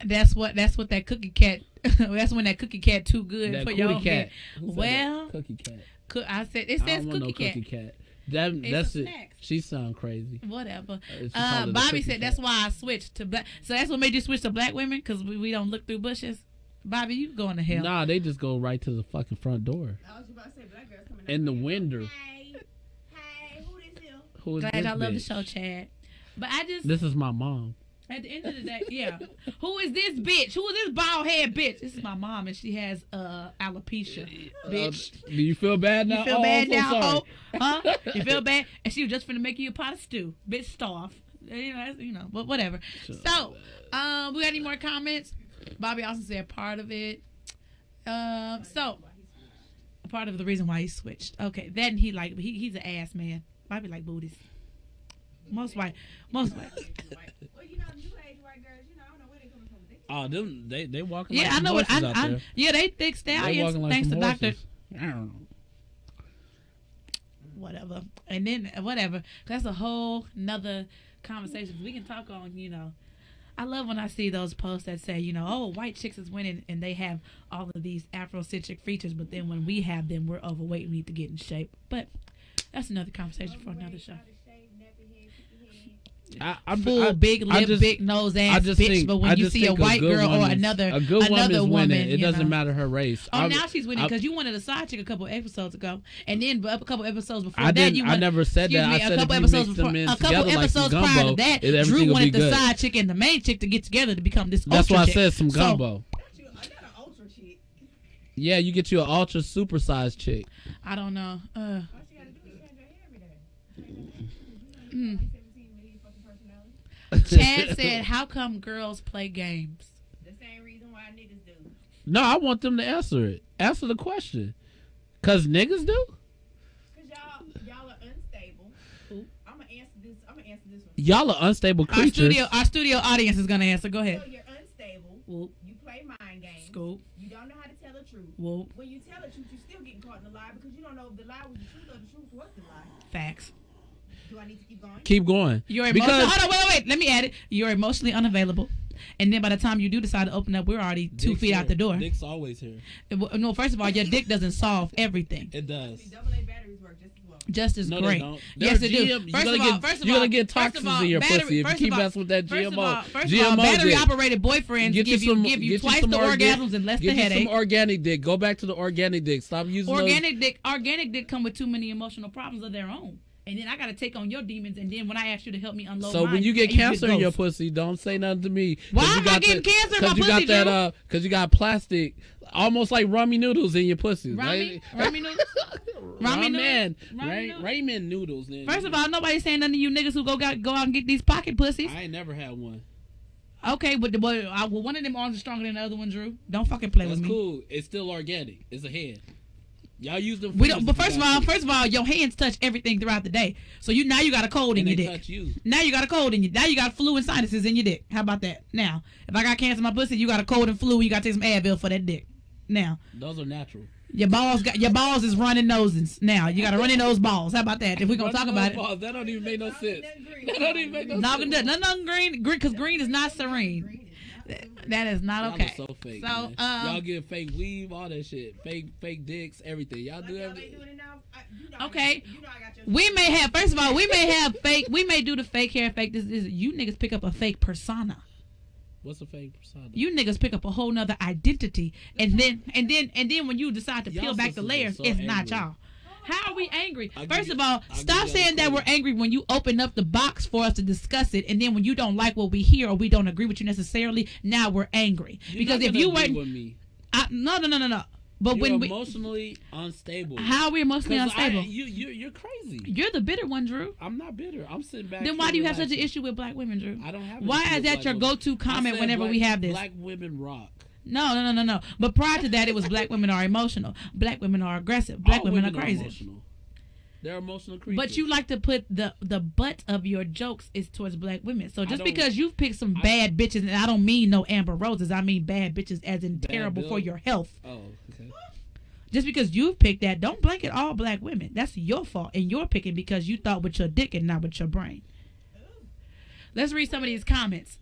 That's what that cookie cat. That's when that cookie cat too good That for your cookie cat. head. Who said Well, that? Cookie cat. I said it I says don't want cookie no cat. cookie cat. That's a it. snack. She sound crazy. Whatever. She called it a Bobby cookie said cat. that's why I switched to black. So that's what made you switch to black women because we don't look through bushes. Bobby, you going to hell? Nah, they just go right to the fucking front door. I was about to say black girls coming In the out. window. Hey, who this is? Who is Glad this y'all love the bitch? show, Chad. But I just This is my mom. at the end of the day, yeah. Who is this bitch? Who is this bald head bitch? This is my mom, and she has alopecia. Bitch, Do you feel bad now? you feel bad I'm so now? sorry. Oh, huh? You feel bad? And she was just finna make you a pot of stew. Bitch, starve. But whatever. So, we got any more comments? Bobby also said part of it. So part of the reason why he switched. Okay, then he's an ass man. Bobby like booties. Most white. Well, new age white girls, I don't know where they coming from. Oh, them they walking Yeah, like I some know what horses out there. yeah, they thick They stallions. walking like Thanks to some Doctor. horses. I don't know. Whatever. And then whatever. That's a whole nother conversation. We can talk on, I love when I see those posts that say, oh, white chicks is winning and they have all of these Afrocentric features, but then when we have them, we're overweight and need to get in shape. But that's another conversation for another show. Full big lip, big nose ass bitch. But when you see a white girl or another woman, winning. It doesn't matter her race. Now she's winning because you wanted a side chick a couple episodes ago, and then a couple episodes before I that, you wanted, never said that. I said a couple if you episodes mix before, them in a couple together like episodes some prior gumbo, to that, everything Drew will be wanted the good. side chick and the main chick to get together to become this. That's ultra why I chick. said some So, gumbo. I got an ultra chick. Yeah, you get you an ultra supersized chick. I don't know. All she gotta do is change her hair every day. Mm. 17 million fucking personality. Chad said, "How come girls play games?" The same reason why niggas do. No, I want them to answer it. Answer the question. Cause niggas do. Cause y'all are unstable. I'm gonna answer this one. Y'all are unstable creatures. Our studio audience is gonna answer. Go ahead. So you're unstable. Whoop. You play mind games. Scoop. You don't know how to tell the truth. Whoop. When you tell the truth, you still getting caught in the lie because you don't know if the lie was the truth or the truth was the lie. Facts. Do I need to keep going? Keep going. You're emotional. Hold on, wait. Let me add it. You're emotionally unavailable. And then by the time you do decide to open up, we're already 2 feet out the door. Dick's always here. No, first of all, your dick doesn't solve everything. It does. AA batteries work just as well. Just as No, great. they don't. Yes, they do. You're gonna get toxins in your pussy if you keep messing with that GMO. First of all, battery operated boyfriends give you twice the orgasms and less the headache. Get you some organic dick. Go back to the organic dick. Stop using organic dick. Organic dick come with too many emotional problems of their own. And then I got to take on your demons. And then when I ask you to help me unload so mine, when you get cancer in your pussy, don't say nothing to me. Why am I getting cancer in my pussy, Because you got that, because you got plastic, almost like rummy noodles in your pussy. Rummy noodles? Ramen noodles. Then. First of all, nobody's saying nothing to you niggas who go out and get these pocket pussies. I ain't never had one. Okay, but one of them arms is stronger than the other one, Drew. Don't fucking play with me. That's cool. It's still organic. It's a head. Y'all use them. We don't, but first of all, your hands touch everything throughout the day. So now you got a cold in your dick. Touch you. Now you got a cold in you. Now you got flu and sinuses in your dick. How about that? Now, if I got cancer in my pussy, you got a cold and flu. You got to take some Advil for that dick. Now, those are natural. Your balls is running noses. Now you got to run in those balls. How about that? If we're gonna talk about it, that don't even make no sense. That don't even make no sense. Nothing green, because green is not serene. That is not okay. Y'all are so fake. So y'all get fake weave, all that shit, fake dicks, everything. Y'all do everything. Okay. We may have. First of all, we may have fake. We may do the fake hair, fake this. You niggas pick up a fake persona. What's a fake persona? You niggas pick up a whole nother identity, and then when you decide to peel back the layers, so it's angry. Not y'all. How are we angry? First of all, stop saying that we're angry when you open up the box for us to discuss it, and then when you don't like what we hear or we don't agree with you necessarily, now we're angry. Because if you weren't, no. But you're when emotionally unstable. How are we emotionally unstable? You're crazy. You're the bitter one, Drew. I'm not bitter. I'm sitting back. Then why do you have such an issue with black women, Drew? I don't have. Why is that your go-to comment whenever we have this? Black women rock. No. But prior to that, it was black women are emotional. Black women are aggressive. Black women are crazy. Emotional. They're emotional creatures. But you like to put the butt of your jokes is towards black women. So just because you've picked some bad bitches, and I don't mean no Amber Roses, I mean bad bitches as in terrible for your health. Oh, okay. Just because you've picked that, don't blanket all black women. That's your fault, and you're picking because you thought with your dick and not with your brain. Let's read some of these comments.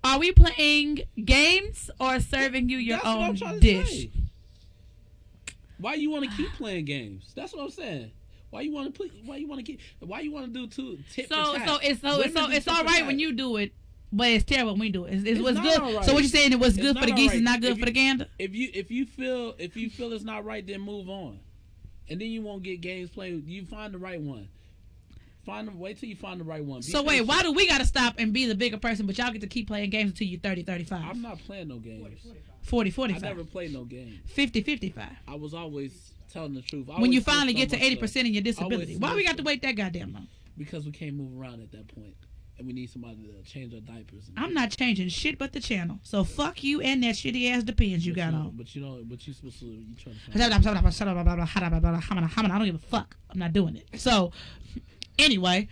Are we playing games or serving you your That's what I'm own trying to dish? say. Why you want to keep playing games? That's what I'm saying. Why you want to play? Why you want to do two tip for tat? So it's all right when you do it, but it's terrible when we do it. It's what's not good. all right. So what you saying? It was good for the geese, is not good If for the gander. If you feel it's not right, then move on, and then you won't get games played. You find the right one. Wait till you find the right one. So wait, why do we gotta stop and be the bigger person, but y'all get to keep playing games until you're 30, 35? I'm not playing no games. 40, 45. I never played no games. 50, 55. I was always telling the truth. When you finally get to 80% in your disability, why we got to snitched. wait that goddamn long? Because we can't move around at that point, and we need somebody to change our diapers. I'm not changing shit but the channel. So fuck you and that shitty ass Depends you got on. But you supposed to. You trying to. I don't give a fuck. I'm not doing it. So anyway,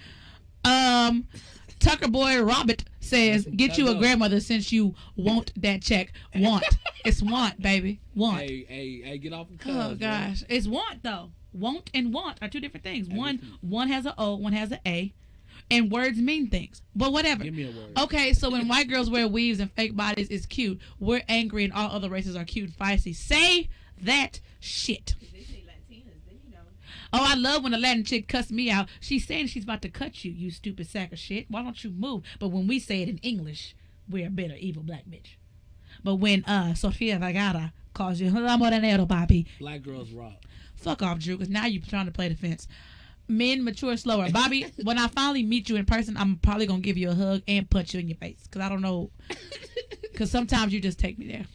Tucker Boy Robert says, "Get you a grandmother since you want that check. Want it's want, baby. Want. Hey, get off the cuz. Oh gosh, it's want though. Want and want are two different things. One has a O, one has an A, and words mean things. But whatever. Give me a word. Okay, so when white girls wear weaves and fake bodies is cute, we're angry and all other races are cute and feisty. Say that shit. Oh, I love when a Latin chick cuss me out. She's saying she's about to cut you, you stupid sack of shit. Why don't you move? But when we say it in English, we're a bitter, evil black bitch. But when Sofia Vergara calls you "Hola Morenero, papi," Black girls rock. fuck off, Drew, because now you're trying to play the fence. Men mature slower. Bobby, when I finally meet you in person, I'm probably going to give you a hug and punch you in your face. Because I don't know. Because sometimes you just take me there.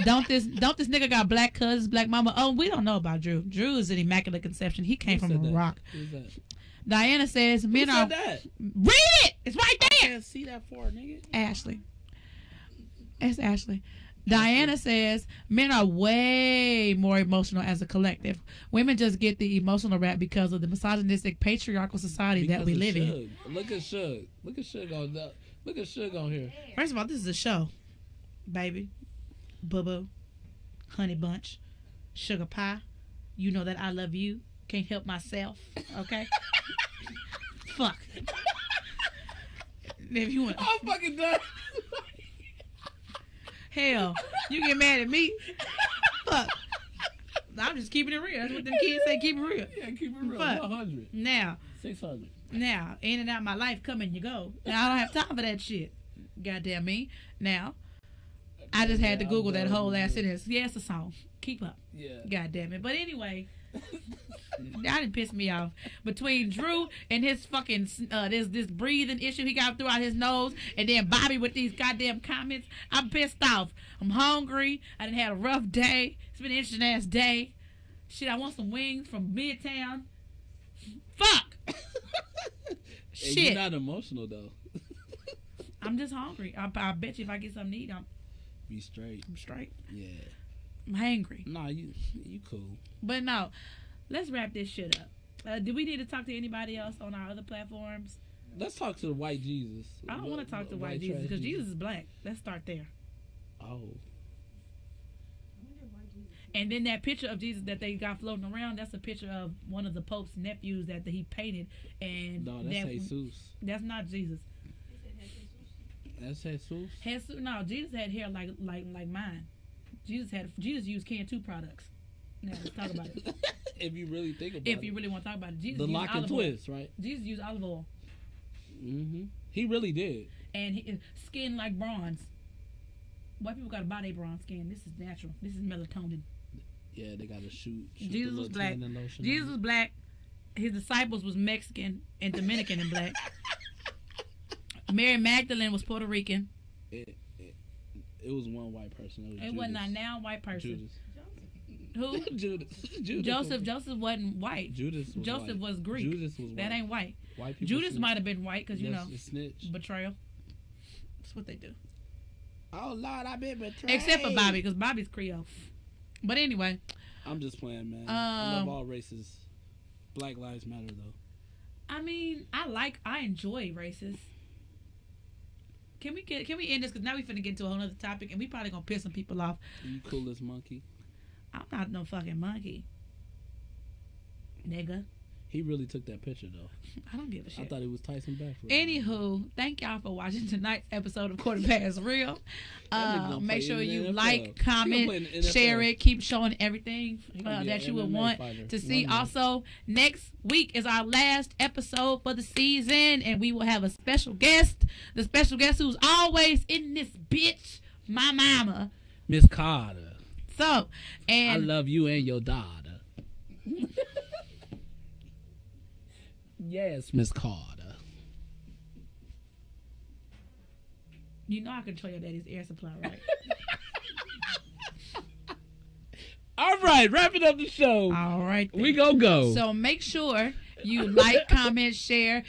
Don't this nigga got black cousins, black mama? Oh, we don't know about Drew. Drew is an immaculate conception. He came from a rock. Who's that? Diana says men Who are. said that? Read it. It's right I there. can't see that far, nigga. Ashley. It's Ashley. Diana says men are way more emotional as a collective. Women just get the emotional rap because of the misogynistic patriarchal society that we live in. Look at Suge. Look at Suge on here. First of all, this is a show, baby. Boo Boo, Honey Bunch, Sugar Pie. You know that I love you. Can't help myself. Okay. Fuck. If you want, I'm fucking done. hell, you get mad at me. Fuck. I'm just keeping it real. That's what them kids say. Keep it real. Yeah, keep it real. Fuck. 100. Now, 600. now, in and out my life, come and you go. Now I don't have time for that shit. Goddamn me. Now, I just had to Google that whole last sentence. Yeah, it's a song. Keep up. Yeah. God damn it. But anyway, that didn't piss me off. Between Drew and his fucking this breathing issue he got throughout his nose, and then Bobby with these goddamn comments, I'm pissed off. I'm hungry. I done had a rough day. It's been an interesting ass day. Shit, I want some wings from Midtown. Fuck. Shit. You're not emotional though. I'm just hungry. I bet you if I get something to eat, Be straight. I'm straight. Yeah. I'm hangry. Nah, you cool. But no, let's wrap this shit up. Do we need to talk to anybody else on our other platforms? Let's talk to the white Jesus. I don't want to talk to white Jesus because Jesus is black. Let's start there. Oh. And then that picture of Jesus that they got floating around, that's a picture of one of the Pope's nephews that he painted. And No, that's Jesus. That's not Jesus. That's Jesus. No, Jesus had hair like mine. Jesus used Can 2 products. Now let's talk about it. If you really think about it. If you really want to talk about it, Jesus the used lock and olive twist, oil. right? Jesus used olive oil. Mm-hmm. He really did. And skin like bronze. White people got to buy their bronze skin. This is natural. This is melatonin. Yeah, they gotta shoot Jesus was black. tan and lotion Jesus on was black. His disciples was Mexican and Dominican and black. Mary Magdalene was Puerto Rican. It was one white person. It wasn't a now white person. Judas. Who? Judas. Joseph wasn't white. Joseph was Greek. Judas was white. That ain't white. White people Judas snitch. might have been white because, you know, snitch. betrayal. That's what they do. Oh, Lord, I've been betrayed. Except for Bobby, because Bobby's Creole. But anyway. I'm just playing, man. I love all races. Black Lives Matter, though. I mean, I enjoy races. Can we end this? Because now we finna get into a whole other topic, and we probably gonna piss some people off. You coolest monkey. I'm not no fucking monkey, nigga. He really took that picture though. I don't give a shit. I thought it was Tyson Beckford. Anywho, thank y'all for watching tonight's episode of Quarter Past Real. Make sure you like, comment, share it, keep showing everything that you would want to see. Also, next week is our last episode for the season, and we will have a special guest. The special guest who's always in this bitch, my mama, Miss Carter. So, and I love you and your daughter. Yes, Miss Carter. You know I control your daddy's air supply, right? All right, wrapping up the show. All right, then. We go. So make sure you like, comment, share,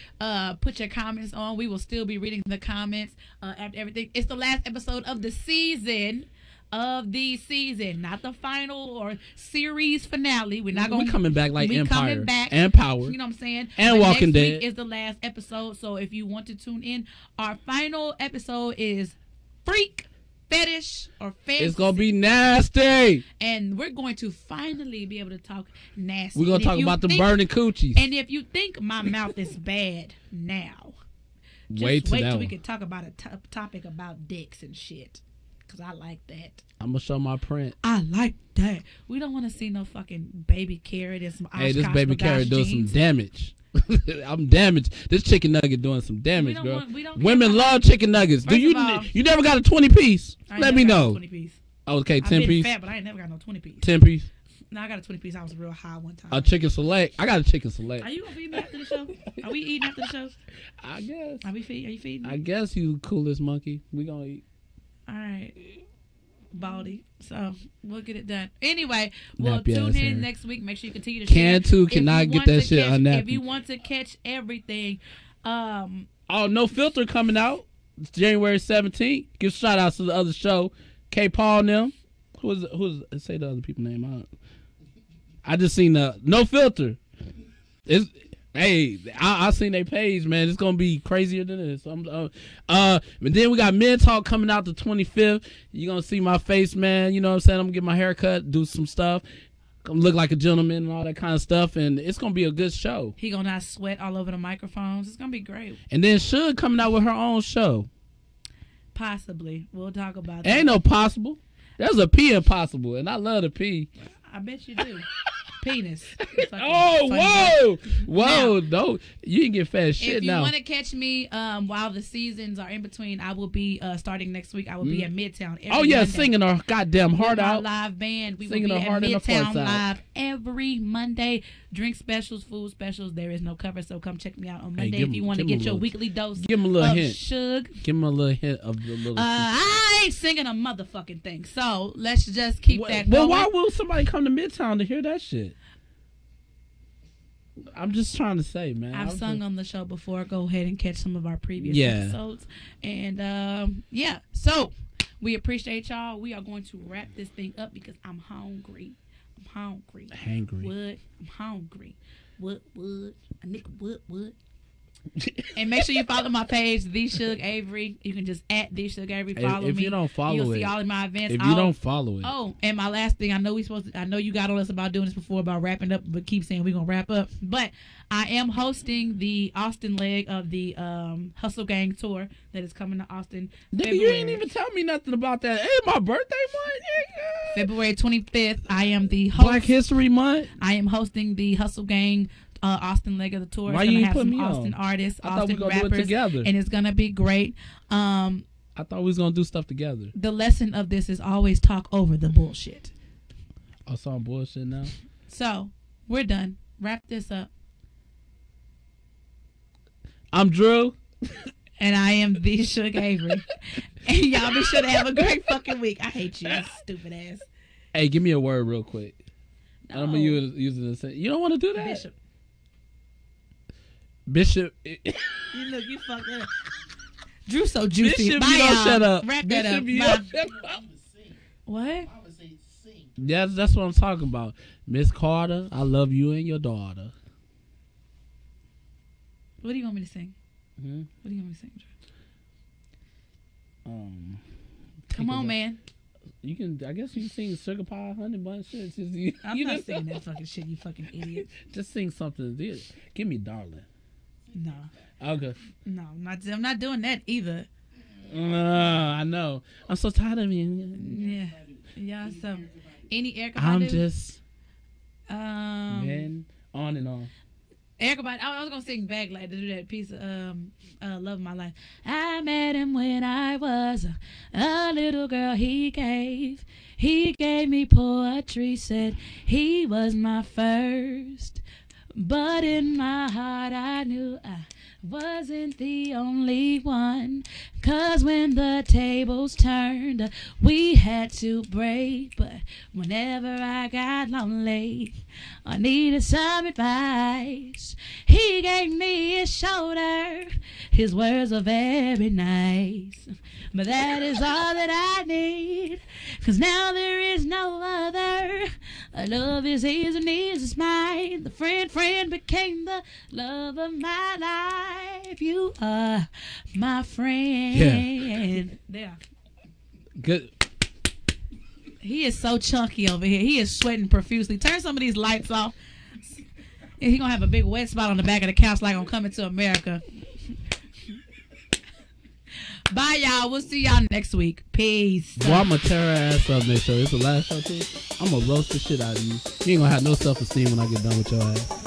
put your comments on. We will still be reading the comments after everything. It's the last episode of the season. Not the final or series finale. We're coming back like Empire coming back, and Power. You know what I'm saying? And Walking next Dead week is the last episode. So if you want to tune in, our final episode is Freak, Fetish, or Fantasy. It's gonna be nasty, and we're going to finally be able to talk nasty. We're gonna talk about the burning coochies. And if you think my mouth is bad now, wait till we can talk about a topic about dicks and shit. Because I like that. I'm going to show my print. I like that. We don't want to see no fucking baby carrot and some Hey, this baby carrot doing some damage. I'm damaged. This chicken nugget doing some damage, girl. Women love chicken nuggets. Do you never got a 20-piece? Let me know. 20-piece. Okay, 10-piece. I've been fat, but I ain't never got no 20-piece. 10-piece. No, I got a 20-piece. I was real high one time. A chicken select. I got a chicken select. Are you gonna feed me after the show? Are we eating after the show? I guess. Are you feeding me? I guess you coolest monkey. We gonna eat. All right. Baldy. So we'll get it done. Anyway, we'll tune in next week. Make sure you continue to share. Cannot get that shit unnappy. If you want to catch everything, No Filter coming out. It's January 17th. Give shout outs to the other show. K Paul and them. Who's say the other people's name out. I just seen the No Filter. I seen their page, man. It's gonna be crazier than this. But then we got Men Talk coming out the 25th. You're gonna see my face, man. You know what I'm saying? I'm gonna get my hair cut, do some stuff, look like a gentleman and all that kind of stuff, and it's gonna be a good show. He gonna not sweat all over the microphones. It's gonna be great. And then Suge coming out with her own show. Possibly. We'll talk about that. Ain't no possible. There's a P in possible, and I love the P. I bet you do. Penis. Whoa! Now, no, you can get fat shit now. If you want to catch me while the seasons are in between, I will be starting next week. I will be at Midtown. Monday singing our goddamn heart out. Live band. We will be at Midtown live every Monday. Drink specials, food specials. There is no cover, so come check me out on Monday if you want to get your weekly dose. Give him a little hint. Suge. Give him a little hint of the little. I ain't singing a motherfucking thing, so let's just keep that going. Well, why will somebody come to Midtown to hear that shit? I'm just trying to say, man. I've sung on the show before. Go ahead and catch some of our previous episodes. And, so we appreciate y'all. We are going to wrap this thing up because I'm hungry. Hangry. What? I'm hungry. What? A nigga, what? And make sure you follow my page, The Suge Avery. You can just @ The Suge Avery. Follow me. If you don't follow you'll see all of my events. If you don't follow it. Oh, and my last thing, I know you got on us about doing this before about wrapping up, but keep saying we're gonna wrap up. But I am hosting the Austin leg of the Hustle Gang tour that is coming to Austin. Nigga, you ain't even tell me nothing about that. Hey, my birthday month, nigga. February 25th. I am the host. Black History Month. I am hosting the Hustle Gang Austin leg of the tour. Why it's you gonna have put some me Austin on? artists, I thought Austin we gonna rappers, do it together. and it's gonna be great. I thought we was gonna do stuff together. The lesson of this is always talk over the bullshit. Oh, so I'm bullshit now. So we're done. Wrap this up. I'm Drew. And I am The Suge Avery. And y'all be sure to have a great fucking week. I hate you, stupid ass. Hey, give me a word real quick. No. I'm gonna use it in the same. You don't want to do that? Bishop. Look, you fucked up. Drew so juicy. Bishop, Bye, you don't y'all. shut up. Wrap Bishop, that up. What? Yeah, that's what I'm talking about. Miss Carter, I love you and your daughter. What do you want me to sing? Hmm? What do you want me to sing, Drew? Um, Come on, man. You can, I guess you can sing Sugar Pie, Honey Bun shit. Just, you not singing that fucking shit, you fucking idiot. Just sing something. Give me Darling. No. Okay. No, I'm not doing that either. I know. I'm so tired of you. Yeah. Yeah, so any Erykah Badu? I'm just man, on and on. Erykah Badu, I was gonna sing back like to do that piece of Love of My Life. I met him when I was a little girl. He gave me poetry, said he was my first. But in my heart I knew I wasn't the only one. 'Cause when the tables turned, we had to break. But whenever I got lonely, I needed some advice, he gave me his shoulder. His words are very nice, but that is all that I need. 'Cause now there is no other. A love is his and his is mine. The friend became the love of my life. You are my friend. Yeah. There. Good. He is so chunky over here. He is sweating profusely. Turn some of these lights off. He's gonna have a big wet spot on the back of the couch like on Coming to America. Bye, y'all. We'll see y'all next week. Peace. Well, I'm gonna tear her ass up next show. It's the last show too. I'm gonna roast the shit out of you. You ain't gonna have no self-esteem when I get done with your ass.